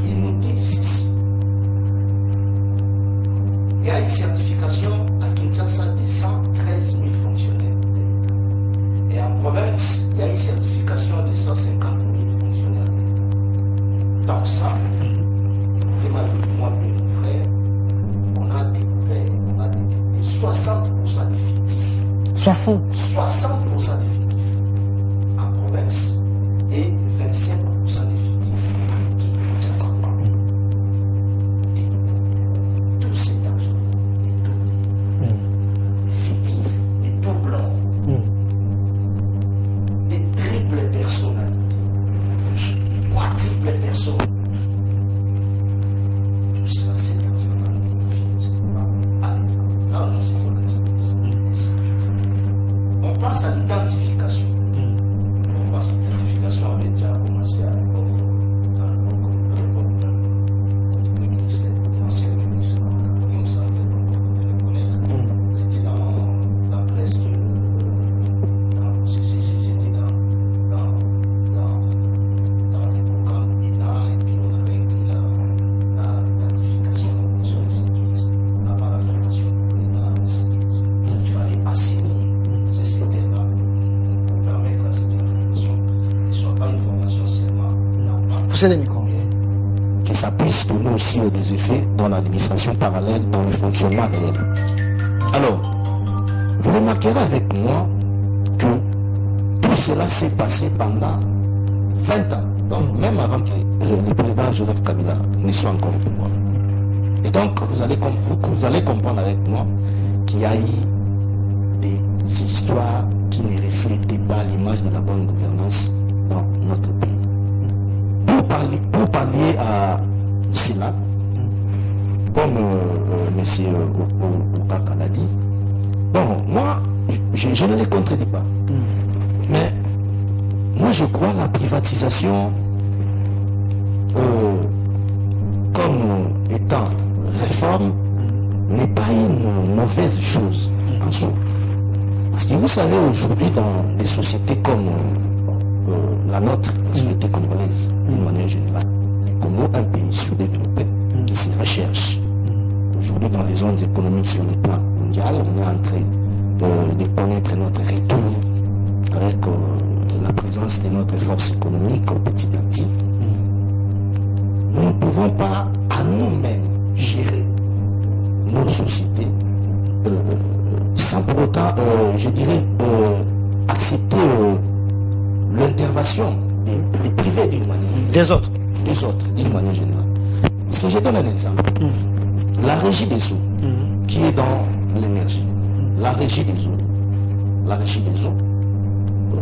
il nous dit ceci. Il y a une certification à Kinshasa de 113 000 fonctionnaires de l'État. Et en province, il y a une certification de 150 000 fonctionnaires de l'État. Dans ça, écoutez-moi bien, mon frère, on a découvert, on a détecté 60% d'effectifs. 60 d'effectifs en province et 25% d'effectifs à Kinshasa. Et tout cet argent est doublé. Effectifs, des doublons, des triples personnalités, quadruples personnes. Tout ça, cet argent-là ne profite pas à l'État. Là, on se relativise. Ainsi de suite. On passe à l'identification. L'identification avait déjà commencé à l'époque du ministère, de l'ancien ministre, comme ça, de le connaître. C'était dans presque. C'était dans les programmes d'État, et puis on avait inclus l'identification sur les études avant la formation de l'État des études. Il fallait assainir ces secteurs-là pour permettre à ce que la formation ne soit pas une formation seulement normale. Poussez les micros. Que ça puisse donner aussi des effets dans l'administration parallèle, dans le fonctionnement réel. Alors, vous remarquerez avec moi que tout cela s'est passé pendant 20 ans, donc même avant que le président Joseph Kabila ne soit encore au pouvoir. Et donc, vous allez comprendre avec moi qu'il y a eu des histoires qui ne reflétaient pas l'image de la bonne gouvernance dans notre pays. Pour parler à cela, comme M. Okaka l'a dit, bon, moi, je ne les contredis pas. Mais moi, je crois la privatisation comme étant réforme n'est pas une mauvaise chose en soi. Parce que vous savez, aujourd'hui, dans des sociétés comme la nôtre, la société congolaise, d'une manière générale, le Congo, un pays sous-développé qui se recherche. Aujourd'hui, dans les zones économiques sur le plan mondial, on est en train de connaître notre retour avec la présence de notre force économique petit à petit. Nous ne pouvons pas à nous-mêmes gérer nos sociétés sans pour autant, je dirais, accepter l'intervention des privés d'une manière générale. Des autres, d'une manière générale. Parce que je donne un exemple. La régie des eaux, qui est dans l'énergie, la régie des eaux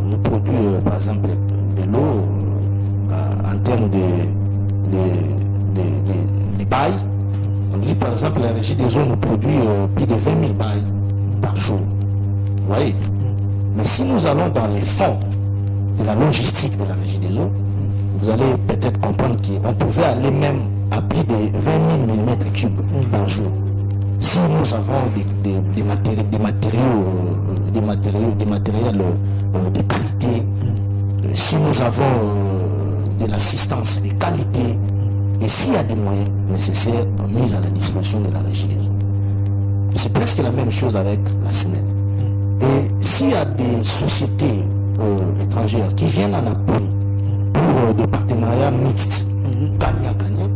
nous produit par exemple de l'eau en termes de bail. On dit par exemple la régie des eaux nous produit plus de 20 000 bails par jour. Vous voyez? Mais si nous allons dans les fonds de la logistique de la régie des eaux, vous allez peut-être comprendre qu'on pouvait aller même à plus de 20 000 mm3 par jour. Si nous avons des matériels de qualité, si nous avons de l'assistance de qualité, et s'il y a des moyens nécessaires mis à la disposition de la régie des eaux. C'est presque la même chose avec la SNEL. Et s'il y a des sociétés étrangères qui viennent en appui pour des partenariats mixtes, gagnant-gagnant,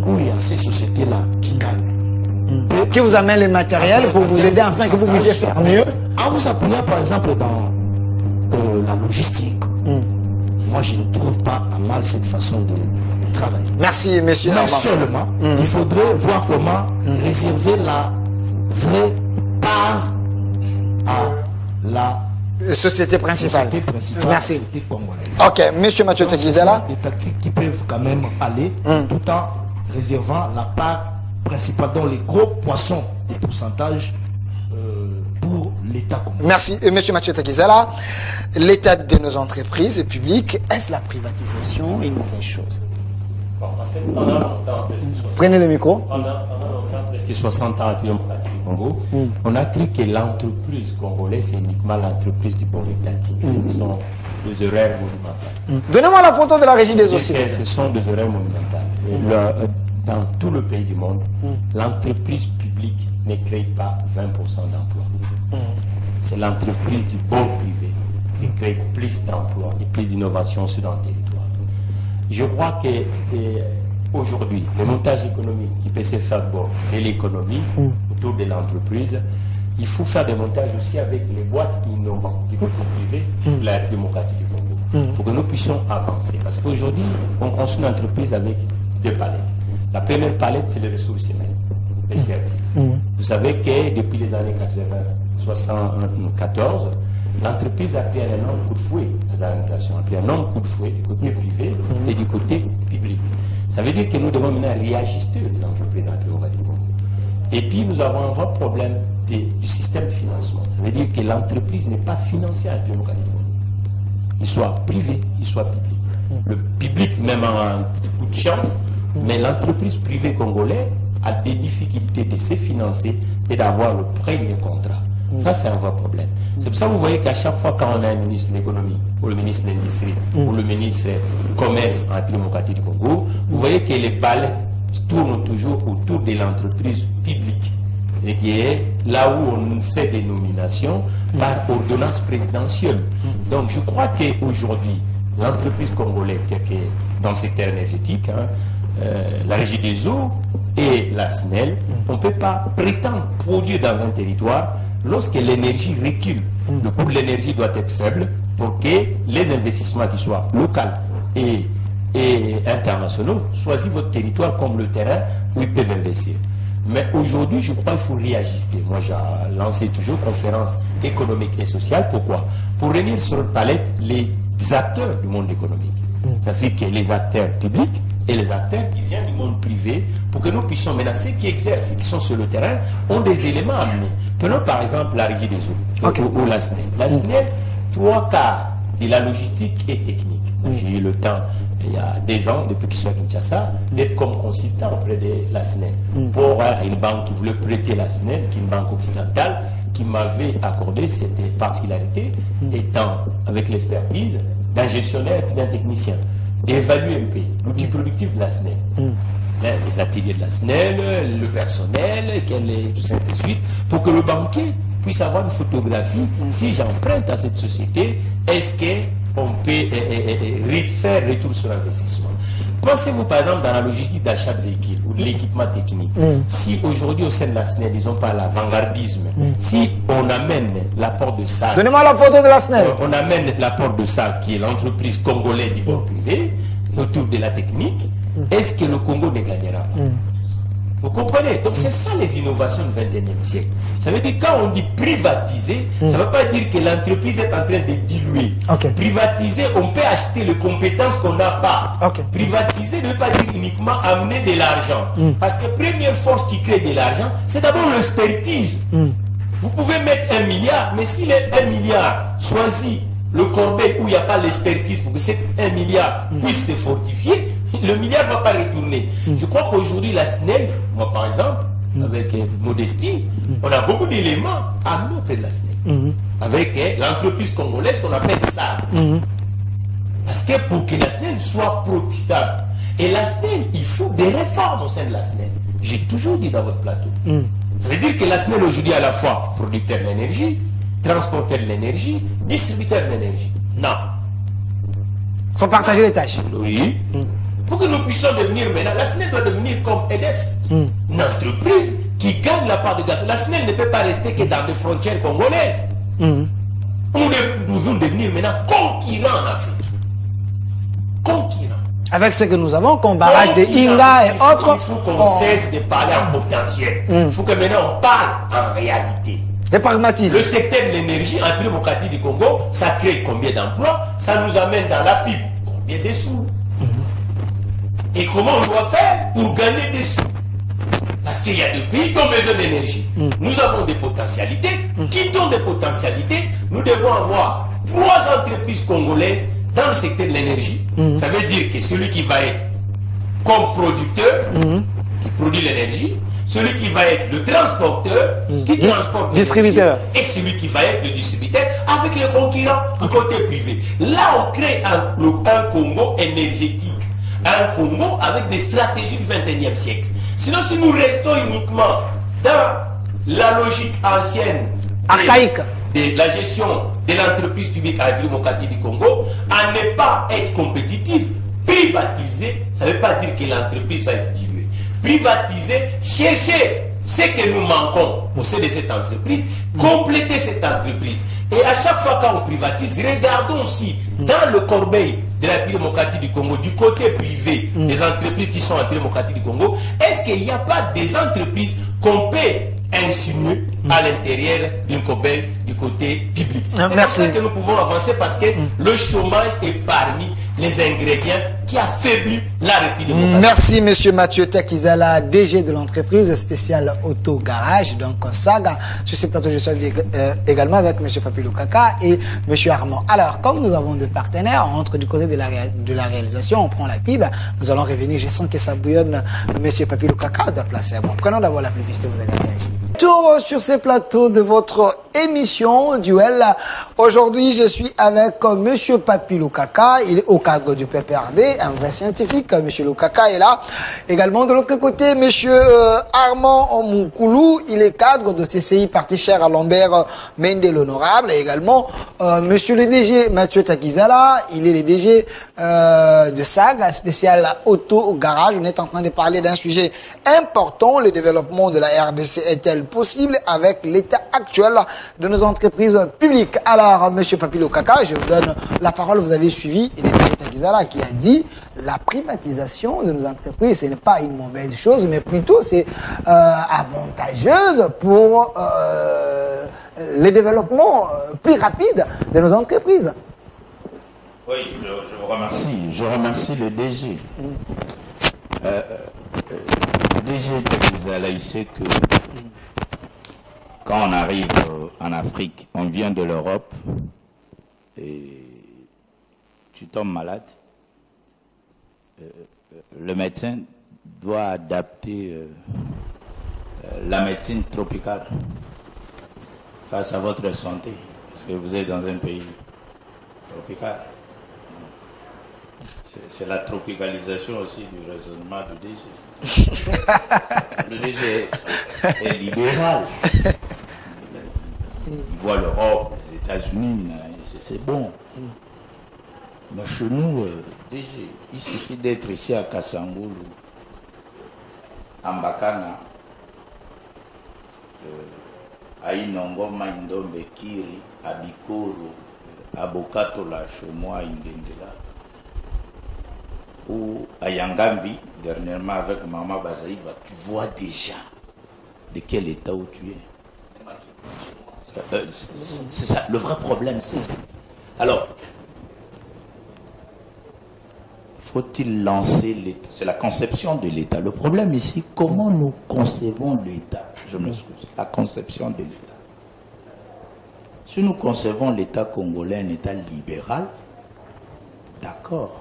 où il y a ces sociétés-là qui gagnent. Qui vous amènent les matériels pour vous aider afin que vous puissiez faire mieux. En vous appuyant par exemple dans la logistique, moi je ne trouve pas à mal cette façon de travailler. Merci, monsieur. Mais seulement, il faudrait voir comment réserver la vraie part à la société principale. Merci. Société congolaise. Ok, monsieur Mathieu Tekizela. Des tactiques qui peuvent quand même aller tout en réservant la part principale dans les gros poissons et pourcentages pour l'État congolais. Merci, monsieur Mathieu Tekizela. L'état de nos entreprises publiques, est-ce la privatisation une mauvaise chose? Bon, en fait, pendant longtemps, prenez le micro. Pendant longtemps, presque 60 ans au Congo, on a cru que l'entreprise congolaise, c'est uniquement l'entreprise du port étatique. Ce sont des erreurs monumentales. Donnez-moi la photo de la régie des aussi. Ce sont des erreurs monumentales. Dans tout le pays du monde, l'entreprise publique ne crée pas 20% d'emplois. C'est l'entreprise du bord privé qui crée plus d'emplois et plus d'innovation sur un territoire. Je crois qu'aujourd'hui, le montage économique qui peut se faire de l'économie autour de l'entreprise, il faut faire des montages aussi avec les boîtes innovantes du côté privé de la démocratie du Congo pour que nous puissions avancer. Parce qu'aujourd'hui, on construit une entreprise avec deux palettes. La première palette, c'est les ressources humaines, l'expertise. Vous savez que depuis les années 74, l'entreprise a pris un énorme coup de fouet, les organisations ont pris un énorme coup de fouet du côté privé et du côté public. Ça veut dire que nous devons maintenant réajuster les entreprises en République du Congo. Et puis nous avons un vrai problème du système de financement. Ça veut dire que l'entreprise n'est pas financée en République du Congo. Il soit privé, il soit public. Le public même a un coup de chance, mais l'entreprise privée congolaise a des difficultés de se financer et d'avoir le premier contrat. Ça, c'est un vrai problème. C'est pour ça que vous voyez qu'à chaque fois quand on a un ministre de l'économie, ou le ministre de l'industrie, ou le ministre du commerce en République démocratique du Congo, vous voyez que les balles tournent toujours autour de l'entreprise publique. C'est-à-dire là où on fait des nominations par ordonnance présidentielle. Donc je crois qu'aujourd'hui, l'entreprise congolaise, dans le secteur énergétique, la Régie des eaux et la SNEL, on ne peut pas prétendre produire dans un territoire lorsque l'énergie recule. Le coût de l'énergie doit être faible pour que les investissements qui soient locaux et internationaux choisissent votre territoire comme le terrain où ils peuvent investir. Mais aujourd'hui, je crois qu'il faut réajuster. Moi, j'ai lancé toujours conférence économique et sociale. Pourquoi? Pour réunir sur une palette les acteurs du monde économique. Ça fait que les acteurs publics et les acteurs qui viennent du monde privé, pour que nous puissions maintenant, ceux qui exercent et qui sont sur le terrain, ont des éléments à amener. Prenons par exemple la Régie des eaux, ou la SNEL. La SNEL, 3/4 de la logistique et technique. J'ai eu le temps, il y a des ans, depuis que je suis à Kinshasa, d'être comme consultant auprès de la SNEL. Pour une banque qui voulait prêter la SNEL, qui est une banque occidentale, qui m'avait accordé cette particularité, étant avec l'expertise d'un gestionnaire et d'un technicien, d'évaluer un pays, l'outil productif de la SNEL. Les ateliers de la SNEL, le personnel, tout ça, et suite, pour que le banquier puisse avoir une photographie. Si j'emprunte à cette société, est-ce qu'on peut faire retour sur investissement? Pensez-vous par exemple dans la logistique d'achat de véhicules ou de l'équipement technique. Si aujourd'hui au sein de la SNEL, ils n'ont pas l'avant-gardisme, si on amène l'apport de ça... Donnez-moi la photo de la SNEL. On amène l'apport de ça, qui est l'entreprise congolaise du bord privé, autour de la technique, est-ce que le Congo ne gagnera pas? Vous comprenez? Donc c'est ça les innovations du XXIe siècle. Ça veut dire quand on dit privatiser, ça ne veut pas dire que l'entreprise est en train de diluer. Privatiser, on peut acheter les compétences qu'on n'a pas. Privatiser ne veut pas dire uniquement amener de l'argent. Parce que la première force qui crée de l'argent, c'est d'abord l'expertise. Vous pouvez mettre 1 milliard, mais si les 1 milliard choisit le corbeil où il n'y a pas l'expertise pour que cet 1 milliard puisse se fortifier, le milliard ne va pas retourner. Je crois qu'aujourd'hui, la SNEL, moi par exemple, avec modestie, on a beaucoup d'éléments à amener auprès de la SNEL. Avec l'entreprise congolaise qu'on appelle ça. Parce que pour que la SNEL soit profitable, et la SNEL, il faut des réformes au sein de la SNEL. J'ai toujours dit dans votre plateau. Ça veut dire que la SNEL aujourd'hui est à la fois producteur d'énergie, transporteur de l'énergie, distributeur de l'énergie. Non. Il faut partager les tâches. Oui. Pour que nous puissions devenir maintenant, la SNEL doit devenir comme EDF, une entreprise qui gagne la part de gâteau. La SNEL ne peut pas rester que dans des frontières congolaises. Nous devons devenir maintenant concurrents en Afrique. Concurrents. Avec ce que nous avons comme barrage de Inga et autres. Il faut qu'on cesse de parler en potentiel. Il faut que maintenant on parle en réalité. Le pragmatisme. Le secteur de l'énergie en République démocratique du Congo, ça crée combien d'emplois? Ça nous amène dans la pipe combien de sous? Et comment on doit faire pour gagner des sous? Parce qu'il y a des pays qui ont besoin d'énergie. Nous avons des potentialités. Quittons des potentialités. Nous devons avoir 3 entreprises congolaises dans le secteur de l'énergie. Ça veut dire que celui qui va être comme producteur, qui produit l'énergie, celui qui va être le transporteur, qui transporte distributeur, et celui qui va être le distributeur avec les concurrents du côté privé. Là, on crée un Congo énergétique, un Congo avec des stratégies du 21e siècle. Sinon, si nous restons uniquement dans la logique ancienne, archaïque, de la gestion de l'entreprise publique à la République démocratique du Congo, à ne pas être compétitive, privatiser, ça ne veut pas dire que l'entreprise va être diluée. Privatiser, chercher ce que nous manquons au sein de cette entreprise, compléter cette entreprise. Et à chaque fois qu'on privatise, regardons aussi dans le corbeil de la République démocratique du Congo, du côté privé, des entreprises qui sont en République démocratique du Congo, est-ce qu'il n'y a pas des entreprises qu'on peut insinuer à l'intérieur d'une corbeille du côté public? C'est comme ça que nous pouvons avancer parce que le chômage est parmi les ingrédients qui affaiblissent la République démocratique. Merci, monsieur Mathieu Takizala, DG de l'entreprise spéciale Auto Garage, donc Saga. Sur ce plateau, je suis également avec monsieur Papilou Kaka et monsieur Armand. Alors, comme nous avons deux partenaires, on entre du côté de la réalisation, on prend la PIB, nous allons revenir. Je sens que ça bouillonne, monsieur Papilou Kaka doit placer. Bon, prenons d'abord la publicité, vous allez réagir. Tour sur ces plateaux de votre émission Duel. Aujourd'hui, je suis avec monsieur Papi Lukaka. Il est au cadre du PPRD, un vrai scientifique. Monsieur Lukaka est là. Également, de l'autre côté, monsieur Armand Moukoulou. Il est cadre de CCI Parti cher à Lambert Mende l'Honorable. Et également, monsieur le DG Mathieu Takizala. Il est le DG de SAG, spécial Auto Garage. On est en train de parler d'un sujet important. Le développement de la RDC est-elle possible avec l'état actuel de nos entreprises publiques? Alors, monsieur Papilou Kaka, je vous donne la parole. Vous avez suivi, il est M. Takizala qui a dit la privatisation de nos entreprises, ce n'est pas une mauvaise chose, mais plutôt c'est avantageuse pour le développement plus rapide de nos entreprises. Oui, je vous remercie. Je remercie le DG. Le DG Takizala, il sait que quand on arrive en Afrique, on vient de l'Europe et tu tombes malade, le médecin doit adapter la médecine tropicale face à votre santé, parce que vous êtes dans un pays tropical. C'est la tropicalisation aussi du raisonnement du DG. Le DG est libéral. Il voit l'Europe, les États-Unis, c'est bon. Mais chez nous, DG, il suffit d'être ici à Kassangoulou, à Mbakana, à Inongo, Maindombe, Kiri, à Bikoro, à Bokatola, Chomoa, Ingendela, ou à Yangambi, dernièrement avec Maman Bazaïba, tu vois déjà de quel état où tu es. C'est ça, le vrai problème, c'est ça. Alors, faut-il lancer l'État? C'est la conception de l'État. Le problème ici, comment nous concevons l'État? Je m'excuse. La conception de l'État. Si nous concevons l'État congolais un État libéral, d'accord,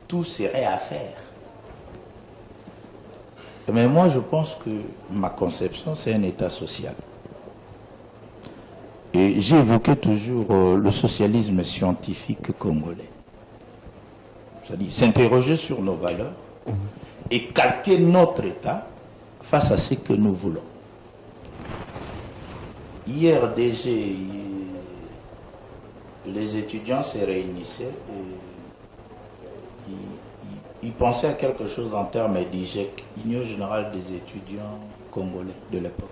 tout serait à faire. Mais moi, je pense que ma conception, c'est un État social. Et j'ai évoqué toujours le socialisme scientifique congolais. C'est-à-dire s'interroger sur nos valeurs et calquer notre État face à ce que nous voulons. Hier, déjà, les étudiants se réunissaient et ils pensaient à quelque chose en termes d'IGEC, Union générale des étudiants congolais de l'époque.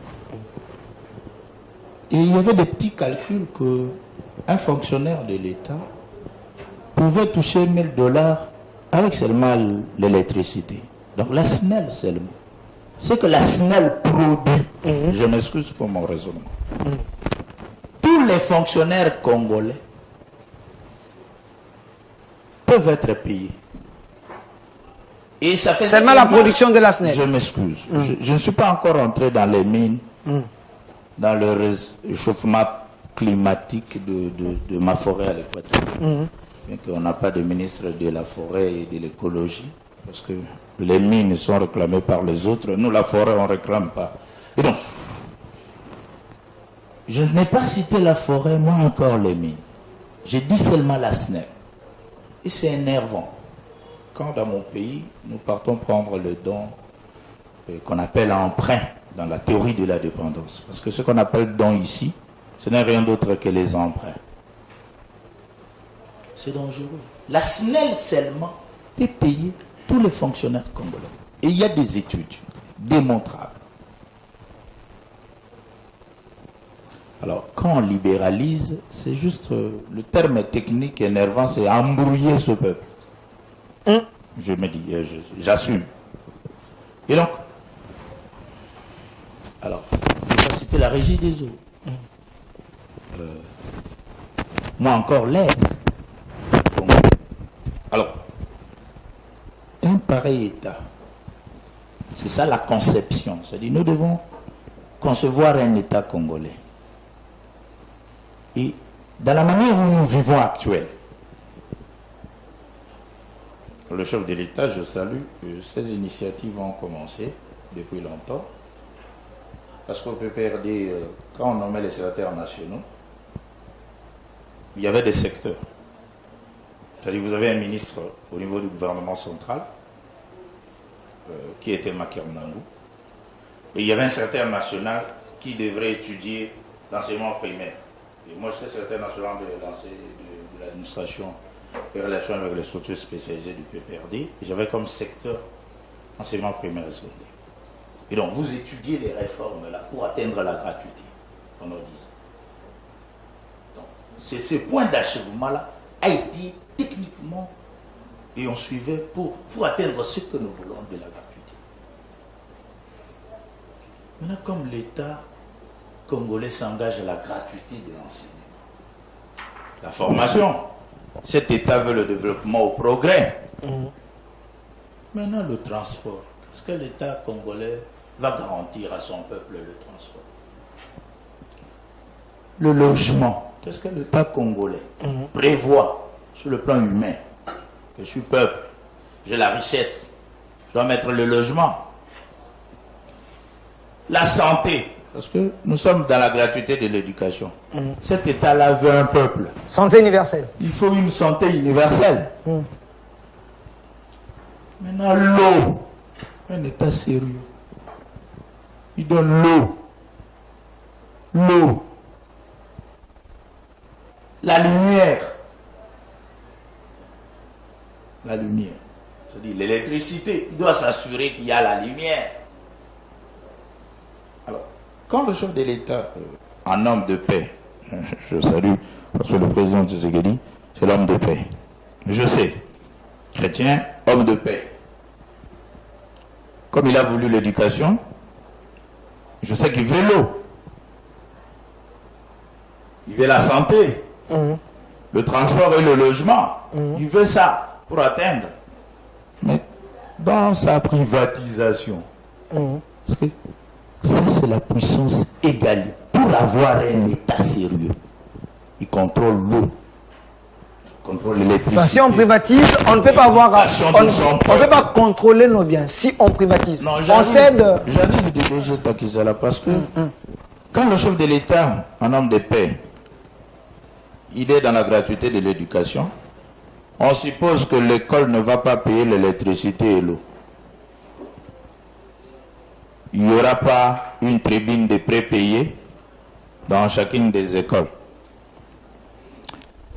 Et il y avait des petits calculs qu'un fonctionnaire de l'État, pouvait toucher 1000 $ avec seulement l'électricité. Donc la SNEL seulement. Ce que la SNEL produit, je m'excuse pour mon raisonnement. Tous les fonctionnaires congolais peuvent être payés. Et ça fait seulement la production de la SNEL. Je m'excuse. Je ne suis pas encore entré dans les mines, dans le réchauffement climatique de ma forêt à l'Équateur. Bien qu'on n'a pas de ministre de la forêt et de l'écologie, parce que les mines sont réclamées par les autres. Nous, la forêt, on ne réclame pas. Et donc, je n'ai pas cité la forêt, moi encore les mines. J'ai dit seulement la SNEL. Et c'est énervant. Quand dans mon pays, nous partons prendre le don qu'on appelle emprunt dans la théorie de la dépendance. Parce que ce qu'on appelle don ici, ce n'est rien d'autre que les emprunts. C'est dangereux. La SNEL seulement peut payer tous les fonctionnaires congolais. Et il y a des études démontrables. Alors, quand on libéralise, c'est juste, le terme technique énervant, c'est embrouiller ce peuple. Je me dis, j'assume. Et donc, alors, je vais citer la régie des eaux. Moi encore, l'air. Alors, un pareil état, c'est ça la conception. C'est-à-dire, nous devons concevoir un état congolais. Et dans la manière où nous vivons actuellement, le chef de l'État, je salue, ces initiatives ont commencé depuis longtemps. Parce qu'au PPRD, quand on nommait les secrétaires nationaux, il y avait des secteurs. C'est-à-dire vous avez un ministre au niveau du gouvernement central, qui était Maker Mnangou, et il y avait un secrétaire national qui devrait étudier l'enseignement primaire. Et moi, je suis secrétaire national de l'administration et relations avec les structures spécialisées du PPRD. Et j'avais comme secteur enseignement primaire et secondaire. Et donc, vous étudiez les réformes là pour atteindre la gratuité, on nous dit. Donc, ce point d'achèvement-là a été techniquement, et on suivait pour atteindre ce que nous voulons de la gratuité. Maintenant, comme l'État congolais s'engage à la gratuité de l'enseignement, la formation, cet État veut le développement au progrès. Maintenant, le transport, est-ce que l'État congolais va garantir à son peuple le transport? Le logement, qu'est-ce que l'État congolais prévoit sur le plan humain? Que je suis peuple, j'ai la richesse, je dois mettre le logement. La santé, parce que nous sommes dans la gratuité de l'éducation. Cet État-là veut un peuple. Santé universelle. Il faut une santé universelle. Maintenant, l'eau, un État sérieux. Il donne l'eau. L'eau. La lumière. La lumière. C'est-à-dire l'électricité. Il doit s'assurer qu'il y a la lumière. Alors, quand le chef de l'État, un homme de paix, je salue, parce que le président Tshisekedi, c'est l'homme de paix. Je sais, chrétien, homme de paix. Comme il a voulu l'éducation, je sais qu'il veut l'eau. Il veut la santé, le transport et le logement. Il veut ça pour atteindre. Mais dans sa privatisation, parce que ça c'est la puissance égale. Pour avoir un État sérieux, il contrôle l'eau, il contrôle l'électricité. Si on privatise, on ne peut pas avoir, on ne peut pas contrôler nos biens. Si on privatise, non, on cède. J'arrive de DG Takizala parce que quand le chef de l'État, un homme de paix, il est dans la gratuité de l'éducation, on suppose que l'école ne va pas payer l'électricité et l'eau. Il n'y aura pas une tribune de prépayés dans chacune des écoles.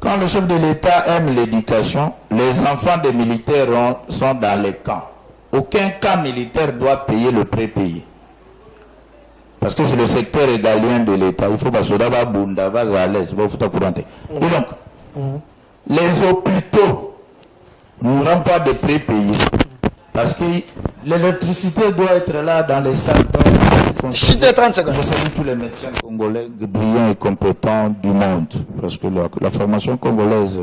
Quand le chef de l'État aime l'éducation, les enfants des militaires sont dans les camps. Aucun camp militaire doit payer le prépayé. Parce que c'est le secteur égalien de l'État. Il faut que les soldats bunda, à l'aise, et donc, Les hôpitaux n'auront pas de prix payés. Parce que l'électricité doit être là dans les salles d'or. Chute de 30 secondes. Je salue tous les médecins congolais brillants et compétents du monde. Parce que la formation congolaise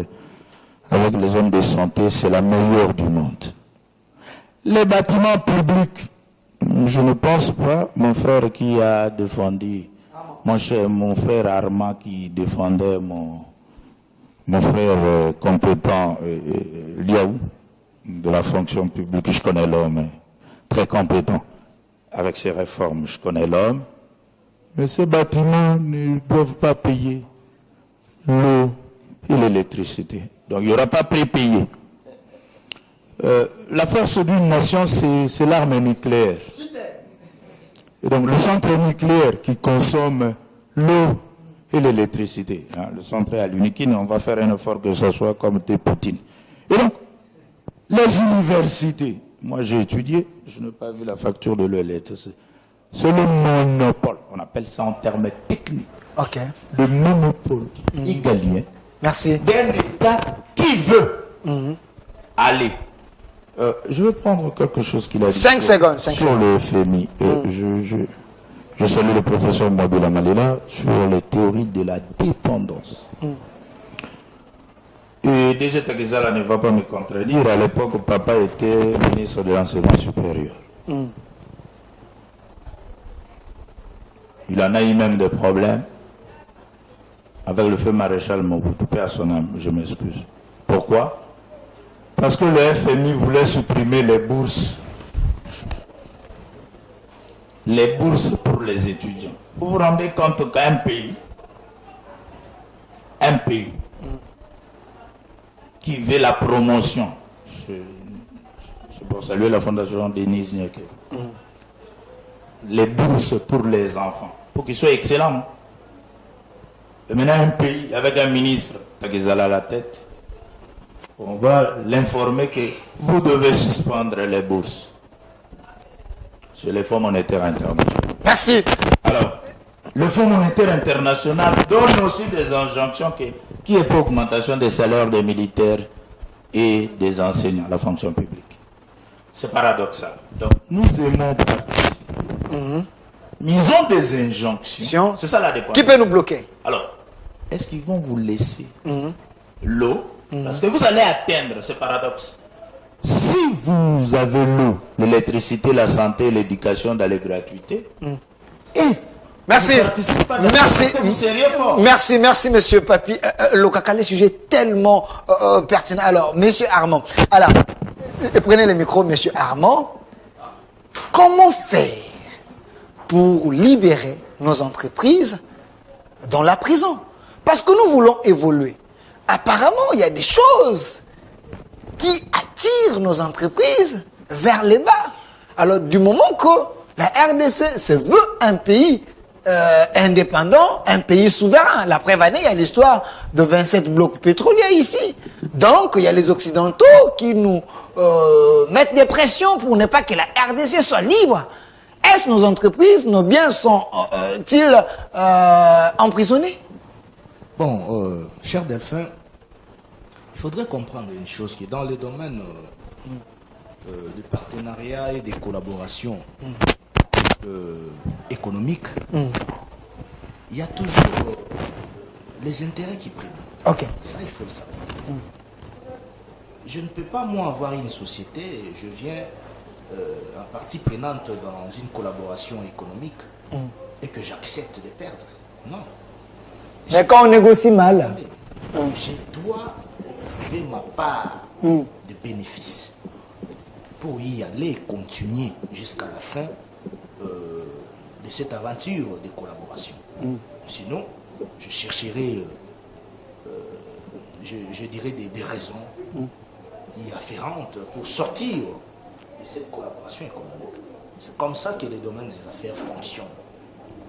avec les hommes de santé, c'est la meilleure du monde. Les bâtiments publics, je ne pense pas, mon frère qui a défendu, mon frère Armand qui défendait mon frère compétent, Liaou, de la fonction publique, je connais l'homme, très compétent. Avec ses réformes, je connais l'homme. Mais ces bâtiments ne doivent pas payer l'eau et l'électricité. Donc il n'y aura pas prix payé. La force d'une nation, c'est l'arme nucléaire. Et donc le centre nucléaire qui consomme l'eau et l'électricité, hein, le centre à l'Unikine, on va faire un effort que ce soit comme des Poutine. Et donc, les universités, moi j'ai étudié, je n'ai pas vu la facture de l'eau et l'électricité. C'est le monopole, on appelle ça en termes techniques. Ok. Le monopole égalien. Merci. D'un État qui veut aller. Je vais prendre quelque chose qu'il a dit 5 secondes. sur le FMI. Je salue le professeur Mobila Malila sur les théories de la dépendance. Et déjà, Takizala ne va pas me contredire. À l'époque, papa était ministre de l'enseignement supérieur. Il en a eu même des problèmes avec le feu maréchal Mobutu, paix à son âme, je m'excuse. Pourquoi? Parce que le FMI voulait supprimer les bourses. Les bourses pour les étudiants. Vous vous rendez compte qu'un pays qui veut la promotion, c'est pour saluer la fondation Denise Nyeke, les bourses pour les enfants, pour qu'ils soient excellents. Et maintenant un pays avec un ministre, Takizala à la tête, on va l'informer que vous devez suspendre les bourses sur les fonds monétaires internationaux. Merci. Alors, le Fonds monétaire international donne aussi des injonctions qui est pour augmentation des salaires des militaires et des enseignants, la fonction publique. C'est paradoxal. Donc, nous aimons participer. Mais ils ont des injonctions. C'est ça la dépendance. Qui peut nous bloquer? Alors, est-ce qu'ils vont vous laisser l'eau? Parce que vous allez atteindre ce paradoxe. Si vous avez l'eau, l'électricité, la santé, l'éducation dans les gratuités, Merci. Merci. Merci, monsieur Papi. Le Kakale, sujet tellement pertinent. Alors, monsieur Armand. Alors, prenez le micro, monsieur Armand. Comment faire pour libérer nos entreprises dans la prison? Parce que nous voulons évoluer. Apparemment, il y a des choses qui attirent nos entreprises vers les bas. Alors, du moment que la RDC se veut un pays indépendant, un pays souverain. La preuve, il y a l'histoire de 27 blocs pétroliers ici. Donc, il y a les Occidentaux qui nous mettent des pressions pour ne pas que la RDC soit libre. Est-ce nos entreprises, nos biens sont-ils emprisonnés? Bon, cher Delphin, il faudrait comprendre une chose qui est dans le domaine du partenariat et des collaborations économiques, il y a toujours les intérêts qui priment. Ok. Ça, il faut le savoir. Je ne peux pas, moi, avoir une société, je viens en partie prenante dans une collaboration économique et que j'accepte de perdre. Non. Mais quand on négocie mal, je dois trouver ma part de bénéfice pour y aller et continuer jusqu'à la fin de cette aventure de collaboration. Sinon, je chercherai, je dirais, des raisons y afférentes pour sortir de cette collaboration économique. C'est comme ça que les domaines des affaires fonctionnent.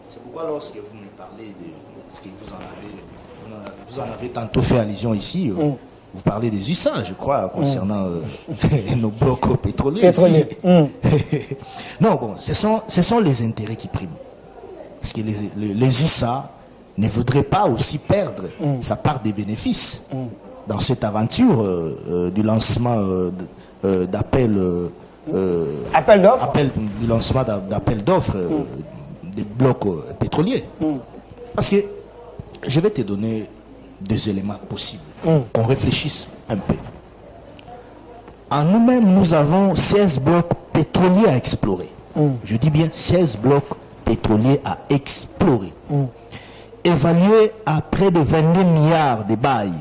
C'est pourquoi lorsque vous me parlez de ce que vous en avez tantôt fait allusion ici, vous parlez des usages, je crois, concernant nos blocs pétroliers. Non, bon, ce sont les intérêts qui priment. Parce que les USA ne voudraient pas aussi perdre sa part des bénéfices. dans cette aventure du lancement d'appel Appel d'offres. du lancement d'appel d'offres des blocs pétroliers. Parce que je vais te donner des éléments possibles. Qu'on réfléchisse un peu. En nous-mêmes, nous avons 16 blocs pétroliers à explorer. Je dis bien 16 blocs pétroliers à explorer. Évalués à près de 22 milliards de bails,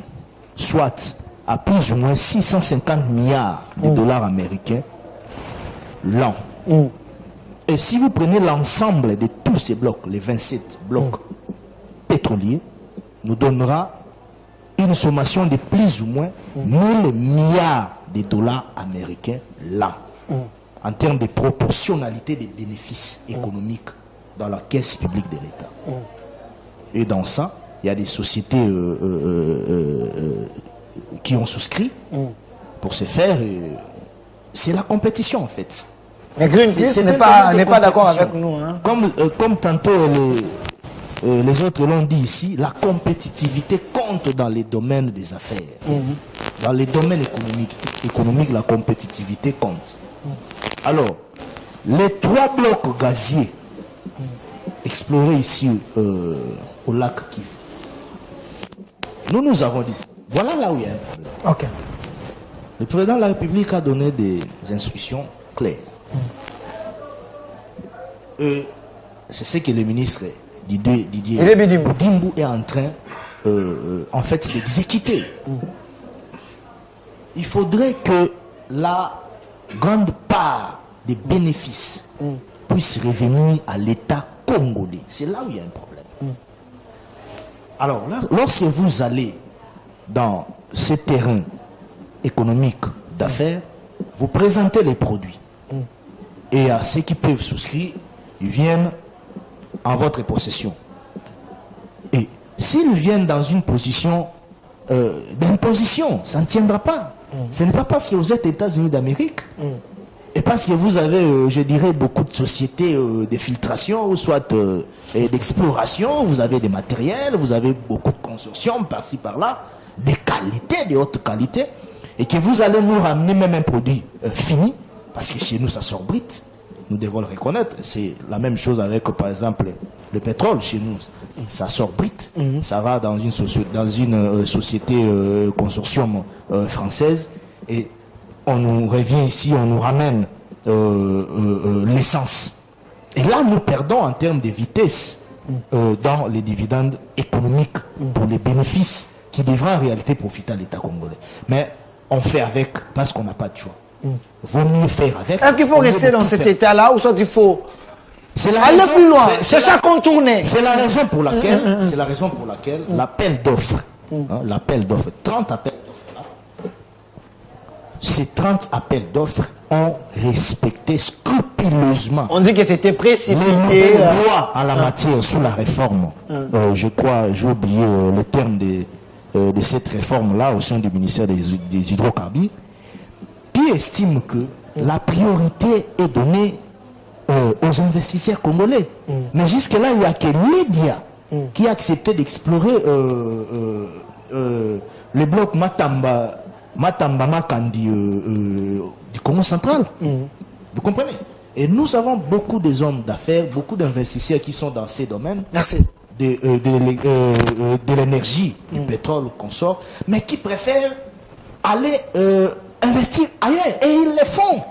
soit à plus ou moins 650 milliards de dollars américains l'an. Et si vous prenez l'ensemble de tous ces blocs, les 27 blocs pétroliers, nous donnera une sommation de plus ou moins 1000 milliards de dollars américains l'an, en termes de proportionnalité des bénéfices économiques dans la caisse publique de l'État. Et dans ça, il y a des sociétés qui ont souscrit pour se faire. C'est la compétition en fait. Mais Greenpeace n'est pas d'accord avec nous. Hein. Comme tantôt les autres l'ont dit ici, la compétitivité compte dans les domaines des affaires. Dans les domaines économiques, la compétitivité compte. Alors, les 3 blocs gaziers explorés ici au lac Kivu, nous avons dit, voilà là où il y a un problème. Ok. Le président de la République a donné des instructions claires. C'est ce que le ministre Didier Bidimbu est en train en fait d'exécuter. Il faudrait que la grande part des bénéfices puisse revenir à l'État congolais. C'est là où il y a un problème. Alors, lorsque vous allez dans ces terrains économiques d'affaires, vous présentez les produits. Et à ceux qui peuvent souscrire, ils viennent en votre possession. Et s'ils viennent dans une position d'imposition, ça ne tiendra pas. Ce n'est pas parce que vous êtes États-Unis d'Amérique et parce que vous avez, je dirais, beaucoup de sociétés de filtration ou soit d'exploration, vous avez des matériels, vous avez beaucoup de consortiums par-ci par-là, des qualités, de haute qualité, et que vous allez nous ramener même un produit fini, parce que chez nous ça sort brut. Nous devons le reconnaître. C'est la même chose avec, par exemple, le pétrole. Chez nous, ça sort brut. Ça va dans une société consortium française. Et on nous revient ici, on nous ramène l'essence. Et là, nous perdons en termes de vitesse dans les dividendes économiques pour les bénéfices qui devraient en réalité profiter à l'État congolais. Mais on fait avec parce qu'on n'a pas de choix. Vaut mieux faire avec. Est-ce qu'il faut rester dans cet état-là ou soit il faut aller plus loin, chercher à contourner? C'est la raison pour laquelle, l'appel d'offres, l'appel d'offres, 30 appels d'offres là, ces 30 appels d'offres ont respecté scrupuleusement. On dit que c'était précipité. Les lois en la matière sous la réforme. Je crois, j'ai oublié le terme de cette réforme-là au sein du ministère des hydrocarbures, qui estime que la priorité est donnée aux investisseurs congolais. Mais jusque-là, il n'y a que l'Édia qui a accepté d'explorer le bloc Matamba-Makandi du Congo central. Vous comprenez? Et nous avons beaucoup de hommes d'affaires, beaucoup d'investisseurs qui sont dans ces domaines. Merci. De l'énergie, du pétrole qu'on sort, mais qui préfèrent aller investir ailleurs, et ils le font.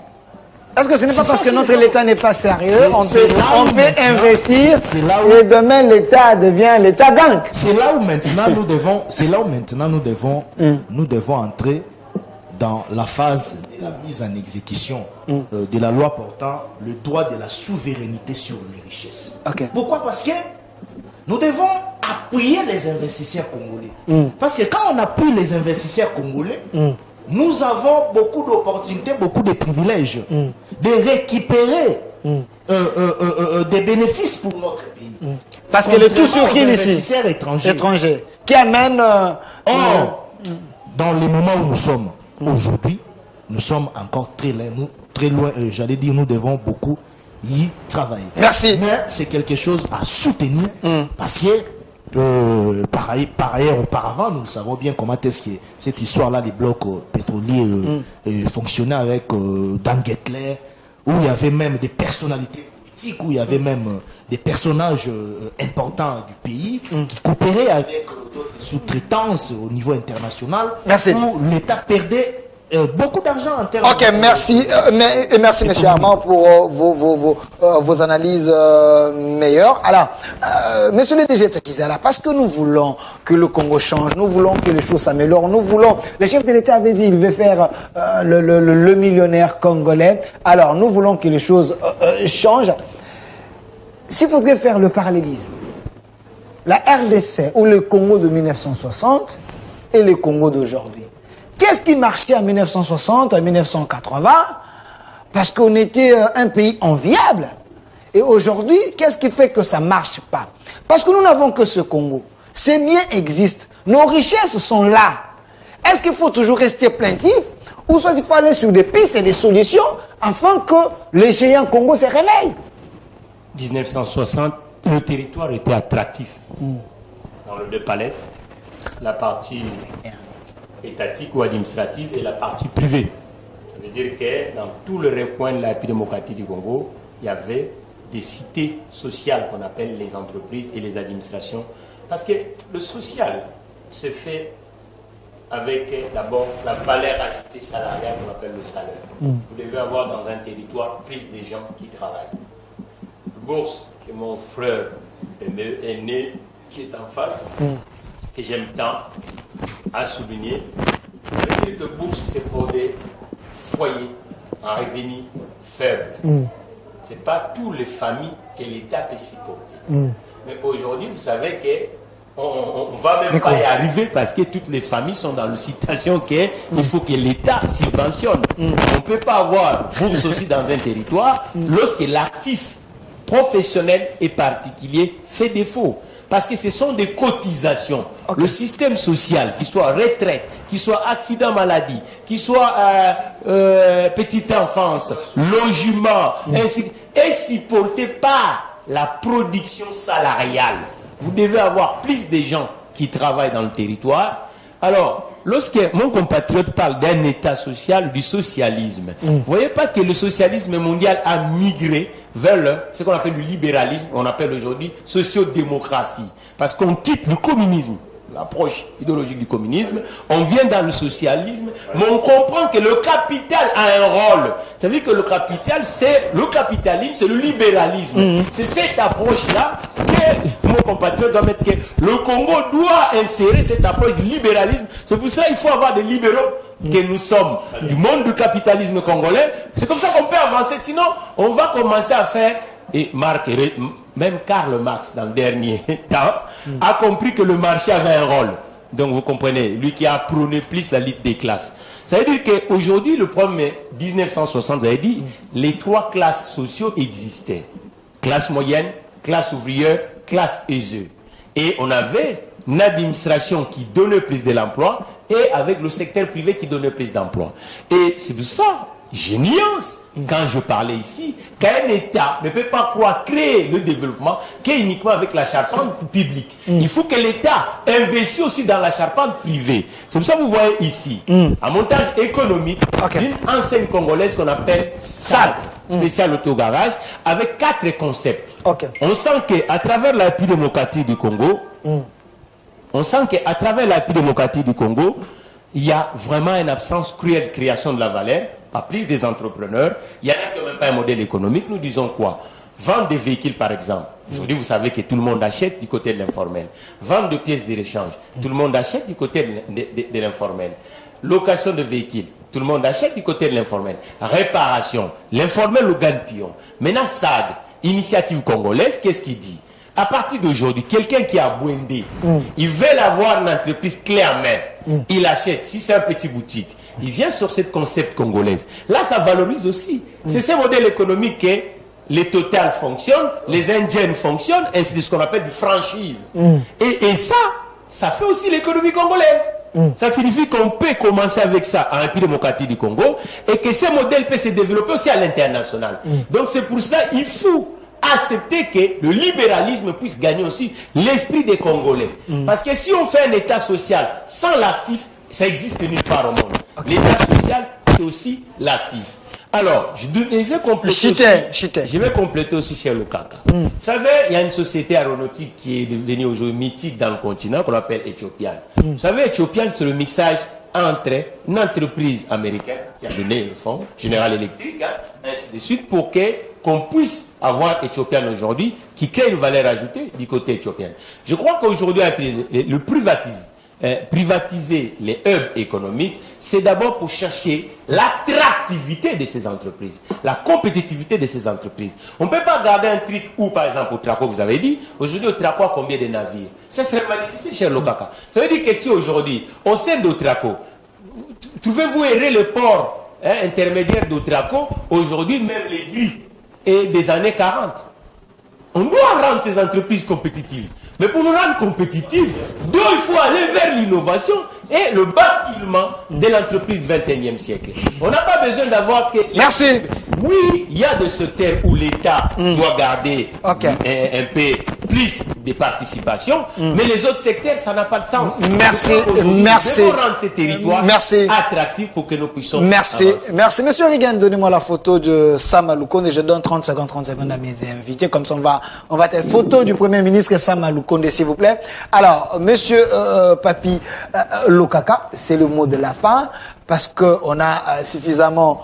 Est-ce que ce n'est pas parce que notre État n'est pas sérieux, on peut investir et demain l'État devient l'État gang? C'est là où maintenant nous devons entrer dans la phase de la mise en exécution de la loi portant le droit de la souveraineté sur les richesses. Pourquoi? Parce que nous devons appuyer les investisseurs congolais. Parce que quand on appuie les investisseurs congolais, nous avons beaucoup d'opportunités, beaucoup de privilèges de récupérer des bénéfices pour notre pays. Parce que le tout sur qui ici étrangers qui amène... dans les moments où nous sommes aujourd'hui, nous sommes encore très loin, j'allais dire, nous devons beaucoup y travailler. Merci. Mais c'est quelque chose à soutenir parce que Par ailleurs, auparavant, nous savons bien comment est-ce que cette histoire-là, les blocs pétroliers fonctionnaient avec Dan Gettler, où il y avait même des personnalités politiques, où il y avait même des personnages importants du pays qui coopéraient avec d'autres sous-traitances au niveau international, où l'État perdait beaucoup d'argent en termes Ok, merci. Et merci, M. Armand, pour vos analyses meilleures. Alors, M. le DG Takizala, parce que nous voulons que le Congo change, nous voulons que les choses s'améliorent, nous voulons... Le chef de l'État avait dit qu'il veut faire le millionnaire congolais. Alors, nous voulons que les choses changent. S'il faudrait faire le parallélisme, la RDC ou le Congo de 1960 et le Congo d'aujourd'hui, qu'est-ce qui marchait en 1960, en 1980? Parce qu'on était un pays enviable. Et aujourd'hui, qu'est-ce qui fait que ça ne marche pas? Parce que nous n'avons que ce Congo. Ces biens existent. Nos richesses sont là. Est-ce qu'il faut toujours rester plaintif? Ou soit il faut aller sur des pistes et des solutions afin que les géants Congo se réveillent? 1960, le territoire était attractif. Dans le deux palettes, la partie étatique ou administrative et la partie privée. Ça veut dire que dans tout le recoin de la République démocratique du Congo, il y avait des cités sociales qu'on appelle les entreprises et les administrations. Parce que le social se fait avec d'abord la valeur ajoutée salariale qu'on appelle le salaire. Vous devez avoir dans un territoire plus de gens qui travaillent. Le bourse que mon frère aîné qui est en face, que j'aime tant à souligner, ça veut dire que bourse, c'est pour des foyers en revenu faible. Ce n'est pas toutes les familles que l'État peut supporter. Mais aujourd'hui, vous savez qu'on ne va même pas y arriver parce que toutes les familles sont dans la situation qu'il faut que l'État subventionne. On ne peut pas avoir bourse aussi dans un territoire lorsque l'actif professionnel et particulier fait défaut. Parce que ce sont des cotisations. Le système social, qu'il soit retraite, qu'il soit accident maladie, qu'il soit petite enfance, logement, ainsi, est supporté par la production salariale. Vous devez avoir plus de gens qui travaillent dans le territoire. Alors, lorsque mon compatriote parle d'un état social, du socialisme, vous ne voyez pas que le socialisme mondial a migré vers ce qu'on appelle le libéralisme, on appelle aujourd'hui sociodémocratie. Parce qu'on quitte le communisme, l'approche idéologique du communisme, on vient dans le socialisme, mais on comprend que le capital a un rôle. Ça veut dire que le capital, c'est le capitalisme, c'est le libéralisme. C'est cette approche-là que mon compatriote doit mettre, que le Congo doit insérer cette approche du libéralisme. C'est pour ça qu'il faut avoir des libéraux que nous sommes du monde du capitalisme congolais. C'est comme ça qu'on peut avancer. Sinon, on va commencer à faire... Et même Karl Marx, dans le dernier temps, a compris que le marché avait un rôle. Donc vous comprenez, lui qui a prôné plus la lutte des classes. Ça veut dire qu'aujourd'hui, le problème 1960, vous avez dit, les trois classes sociales existaient. Classe moyenne, classe ouvrière, classe aisée. Et on avait une administration qui donnait plus de l'emploi et avec le secteur privé qui donnait plus d'emploi. Et c'est pour ça, géniance, quand je parlais ici, qu'un État ne peut pas croire créer le développement qu'uniquement avec la charpente publique. Il faut que l'État investisse aussi dans la charpente privée. C'est pour ça que vous voyez ici un montage économique d'une enseigne congolaise qu'on appelle SAG, spécial autogarage, avec 4 concepts. On sent qu'à travers la République démocratique du Congo, il y a vraiment une absence cruelle de création de la valeur, pas plus des entrepreneurs. Il y a quand même pas un modèle économique. Nous disons quoi? Vendre des véhicules, par exemple. Aujourd'hui, vous savez que tout le monde achète du côté de l'informel. Vendre de pièces de rechange. Tout le monde achète du côté de l'informel. Location de véhicules. Tout le monde achète du côté de l'informel. Réparation. L'informel, le gagne-pion. Maintenant, SAG, Initiative congolaise, qu'est-ce qu'il dit? À partir d'aujourd'hui, quelqu'un qui a Bouendé, il veut avoir une entreprise clé en main. Il achète, si c'est un petit boutique, il vient sur ce concept congolaise. Là, ça valorise aussi. C'est ce modèle économique que les Total fonctionnent, les Indiennes fonctionnent, et c'est ce qu'on appelle du franchise. Et ça fait aussi l'économie congolaise. Ça signifie qu'on peut commencer avec ça en République démocratique du Congo et que ce modèle peut se développer aussi à l'international. Donc c'est pour cela qu'il faut accepter que le libéralisme puisse gagner aussi l'esprit des Congolais. Parce que si on fait un État social sans l'actif, ça existe nulle part au monde. L'État social, c'est aussi l'actif. Alors, je vais compléter aussi chez le Kaka. Vous savez, il y a une société aéronautique qui est devenue aujourd'hui mythique dans le continent qu'on appelle Ethiopian. Vous savez, Ethiopian, c'est le mixage entre une entreprise américaine qui a donné le fonds, General Electric, ainsi de suite, pour qu'on puisse avoir Ethiopian aujourd'hui, qui crée une valeur ajoutée du côté éthiopien. Je crois qu'aujourd'hui, le privatiser les hubs économiques, c'est d'abord pour chercher l'attractivité de ces entreprises, la compétitivité de ces entreprises. On ne peut pas garder un truc où, par exemple, au Traco, vous avez dit, aujourd'hui, au Traco, combien de navires? Ça serait mal difficile, cher Lokaka. Ça veut dire que si aujourd'hui, au sein d'Otraco, trouvez-vous errer le port intermédiaire d'Otraco, aujourd'hui, même les grilles et des années 40. On doit rendre ces entreprises compétitives. Mais pour nous rendre compétitives, il faut aller vers l'innovation et le basculement de l'entreprise du 21e siècle. On n'a pas besoin d'avoir que... Merci. Oui, il y a des secteurs où l'État doit garder un peu plus de participation, mais les autres secteurs, ça n'a pas de sens. Merci. Merci. Il faut rendre ces territoires attractifs pour que nous puissions avancer. Merci. Monsieur Reagan, donnez-moi la photo de Sam Aloukonde et je donne 30 secondes à mes invités. Comme ça, on va faire photo du Premier ministre Sam Aloukonde, s'il vous plaît. Alors, Monsieur Papi Lokaka, c'est le mot de la fin. Parce qu'on a suffisamment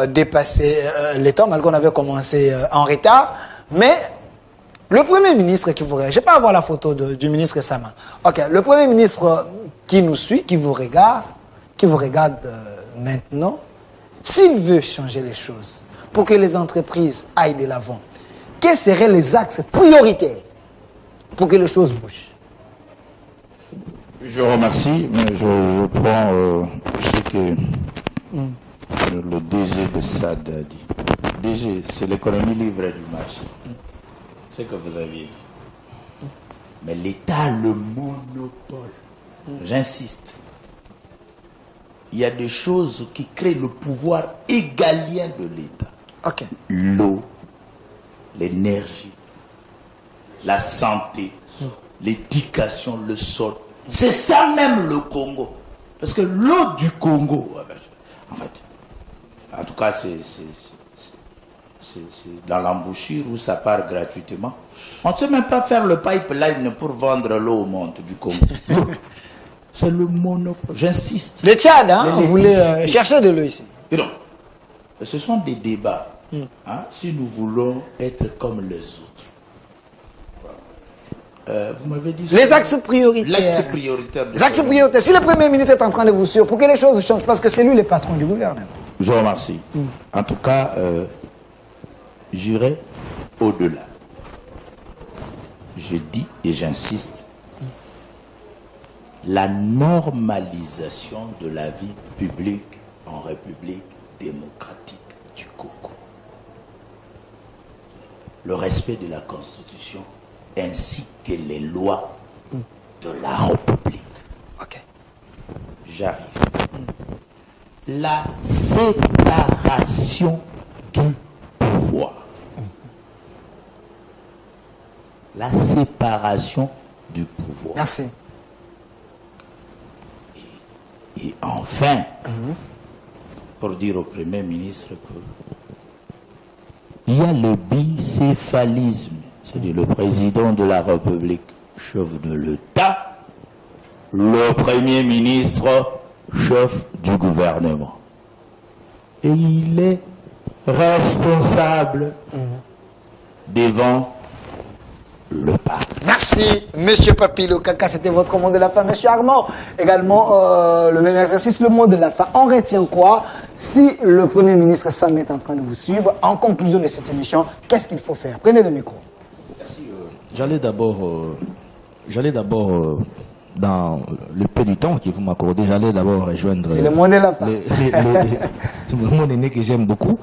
dépassé les temps, malgré qu'on avait commencé en retard. Mais le Premier ministre qui vous regarde, je ne vais pas avoir la photo du ministre Sama. Ok, le Premier ministre qui nous suit, qui vous regarde maintenant, s'il veut changer les choses pour que les entreprises aillent de l'avant, quels seraient les axes prioritaires pour que les choses bougent? Je remercie, mais je prends ce que le DG de SAD a dit. DG, c'est l'économie libre du marché. C'est ce que vous aviez dit. Mais l'État a le monopole. J'insiste. Il y a des choses qui créent le pouvoir égalien de l'État. Okay. L'eau, l'énergie, la santé, l'éducation, le sol. C'est ça même le Congo. Parce que l'eau du Congo, en fait, en tout cas, c'est dans l'embouchure où ça part gratuitement. On ne sait même pas faire le pipeline pour vendre l'eau au monde du Congo. C'est le monopole. J'insiste. Le Tchad, vous voulez chercher de l'eau ici. Et donc, ce sont des débats. Si nous voulons être comme les autres. Vous m'avez dit... Les axes prioritaires. L'axe prioritaire. Les axes prioritaires. Si le Premier ministre est en train de vous suivre, pour que les choses changent, parce que c'est lui le patron du gouvernement. Je vous remercie. En tout cas, j'irai au-delà. Je dis et j'insiste, la normalisation de la vie publique en République démocratique du Congo. Le respect de la Constitution ainsi que les lois de la République. Ok. J'arrive. La séparation du pouvoir. La séparation du pouvoir. Merci. Et enfin, pour dire au Premier ministre que il y a le bicéphalisme, c'est-à-dire le président de la République, chef de l'État, le Premier ministre, chef du gouvernement. Et il est responsable devant le Parlement. Merci, Monsieur Papi Lokaka, c'était votre mot de la fin. Monsieur Armand, également le même exercice, le mot de la fin. On retient quoi si le Premier ministre Sam est en train de vous suivre? En conclusion de cette émission, qu'est-ce qu'il faut faire? Prenez le micro. Merci. J'allais d'abord, dans le peu du temps que vous m'accordez, j'allais d'abord rejoindre... C'est le mot de la fin. Mon aîné que j'aime beaucoup,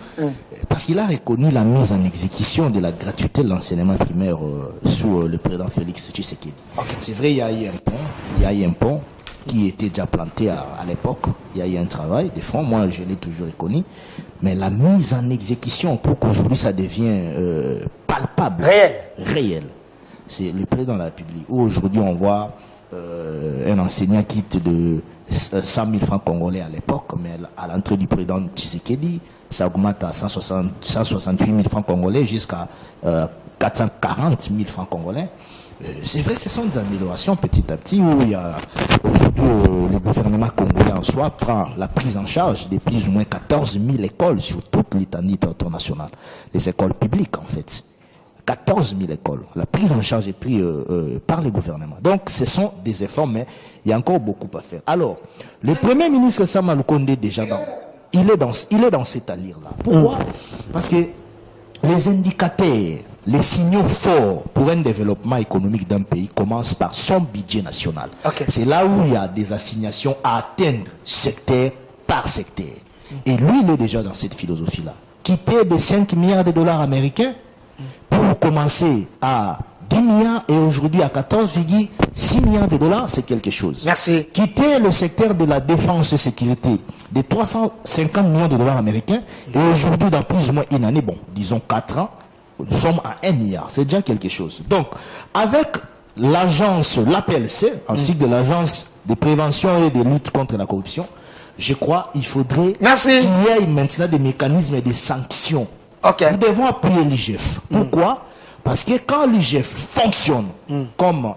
parce qu'il a reconnu la mise en exécution de la gratuité de l'enseignement primaire sous le président Félix Tshisekedi. Okay. C'est vrai, il y a eu un pont qui étaient déjà plantés à l'époque. Il y a eu un travail de fond, moi je l'ai toujours reconnu. Mais la mise en exécution pour qu'aujourd'hui ça devienne palpable, réel. C'est le président de la République. Où aujourd'hui on voit un enseignant quitte de 100 000 francs congolais à l'époque, mais à l'entrée du président Tshisekedi, ça augmente à 168 000 francs congolais jusqu'à 440 000 francs congolais. C'est vrai, ce sont des améliorations petit à petit où il y a aujourd'hui le gouvernement congolais en soi prend la prise en charge de plus ou moins 14 000 écoles sur toute l'étendue territoriale nationale. Les écoles publiques en fait. 14 000 écoles. La prise en charge est prise par le gouvernement. Donc ce sont des efforts, mais il y a encore beaucoup à faire. Alors, le Premier ministre Sama Lukonde déjà il est dans cette allure-là. Pourquoi? Parce que les indicateurs, les signaux forts pour un développement économique d'un pays commencent par son budget national. C'est là où il y a des assignations à atteindre secteur par secteur. Et lui, il est déjà dans cette philosophie-là. Quitter de 5 milliards de dollars américains pour commencer à 10 milliards et aujourd'hui à 14,6 milliards de dollars, c'est quelque chose. Merci. Quitter le secteur de la défense et sécurité de 350 millions de dollars américains et aujourd'hui dans plus ou moins une année, bon, disons 4 ans, nous sommes à 1 milliard. C'est déjà quelque chose. Donc, avec l'agence, l'APLC, ainsi que l'agence de prévention et de lutte contre la corruption, je crois qu'il faudrait qu'il y ait maintenant des mécanismes et des sanctions. Nous devons appuyer l'IGF. Pourquoi? Parce que quand l'IGF fonctionne comme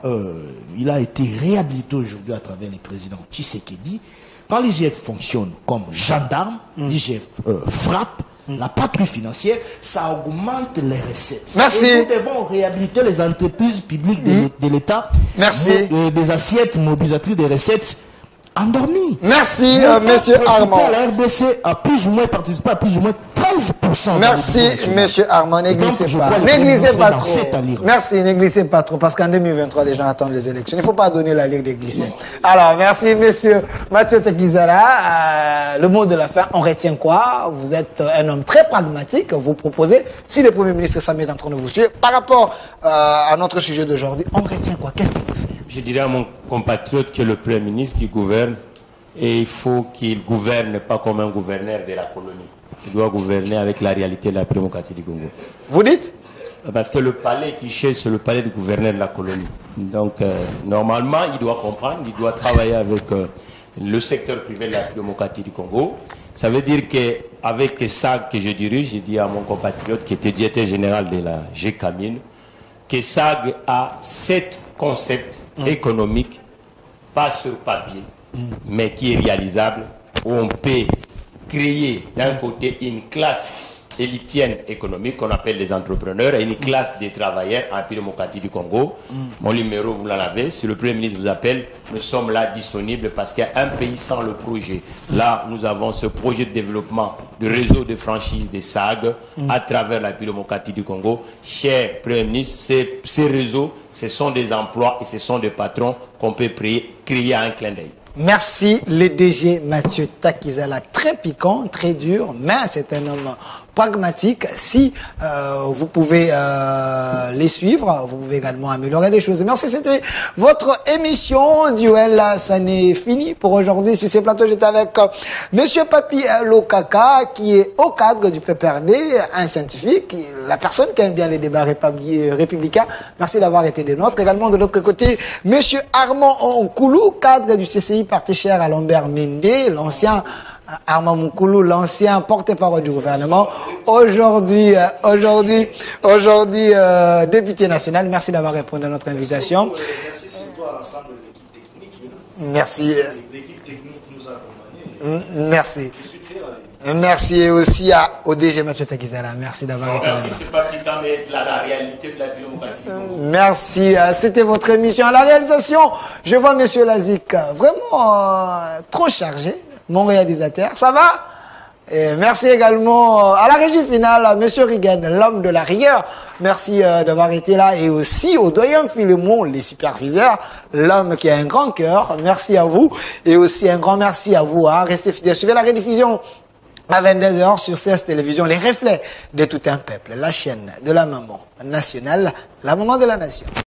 il a été réhabilité aujourd'hui à travers le président Tshisekedi, quand l'IGF fonctionne comme gendarme, l'IGF frappe, la patrouille financière, ça augmente les recettes. Et nous devons réhabiliter les entreprises publiques de l'État, des assiettes mobilisatrices des recettes endormies. Merci, monsieur Armand. La RDC a plus ou moins participé à plus ou moins 13%. Merci, monsieur Armand. Négligez pas. Négligez pas trop. Merci, négligez pas trop. Parce qu'en 2023, les gens attendent les élections. Il ne faut pas donner la ligue des glissés. Alors, merci, monsieur Mathieu Takizala. Le mot de la fin, on retient quoi? Vous êtes un homme très pragmatique. Vous proposez, si le Premier ministre Samé est en train de vous suivre, par rapport à notre sujet d'aujourd'hui, on retient quoi? Qu'est-ce qu'il faut faire? Je dirais à mon compatriote que le Premier ministre qui gouverne, et il faut qu'il gouverne pas comme un gouverneur de la colonie. Il doit gouverner avec la réalité de la démocratie du Congo. Vous dites? Parce que le palais qui cherche, c'est le palais du gouverneur de la colonie. Donc, normalement, il doit comprendre, il doit travailler avec le secteur privé de la démocratie du Congo. Ça veut dire qu'avec SAG que je dirige, j'ai dit à mon compatriote qui était directeur général de la GCAMIN, que SAG a 7 concepts économiques, pas sur papier, mais qui est réalisable, où on peut créer d'un côté une classe élitienne économique qu'on appelle les entrepreneurs et une classe des travailleurs en République démocratique du Congo. Mon numéro, vous l'en avez. Si le Premier ministre vous appelle, nous sommes là disponibles parce qu'il y a un pays sans le projet. Là, nous avons ce projet de développement du réseau de franchise des SAG à travers la République démocratique du Congo. Cher Premier ministre, ces réseaux, ce sont des emplois et ce sont des patrons qu'on peut créer à un clin d'œil. Merci, le DG Mathieu Takizala. Très piquant, très dur, mais c'est un homme pragmatique. Si vous pouvez les suivre, vous pouvez également améliorer des choses. Merci, c'était votre émission Duel. Ça n'est fini pour aujourd'hui. Sur ces plateaux, j'étais avec Monsieur Papi Lokaka, qui est au cadre du PPRD, un scientifique, la personne qui aime bien les débats républicains. Merci d'avoir été des nôtres. Également de l'autre côté, Monsieur Armand Nkoulou, cadre du CCI, parti cher à Lambert Mende, l'ancien Armand Nkoulou, l'ancien porte-parole du gouvernement, aujourd'hui député national. Merci d'avoir répondu à notre invitation. Merci surtout à l'ensemble de l'équipe technique. Merci. L'équipe technique nous a accompagnés. Merci. Merci aussi au DG Mathieu Takizala. Merci d'avoir été là. Merci, c'est pas piquant, mais la réalité de la démocratie. Merci, c'était votre émission. À la réalisation, je vois Monsieur Lazik vraiment trop chargé, mon réalisateur. Ça va? Et merci également à la régie finale, Monsieur Rigan, l'homme de la rigueur. Merci d'avoir été là. Et aussi au doyen Philemon, les superviseurs, l'homme qui a un grand cœur. Merci à vous. Et aussi un grand merci à vous. Restez fidèles. Suivez la rediffusion à 22h sur CS Télévision, les reflets de tout un peuple, la chaîne de la maman nationale, la maman de la nation.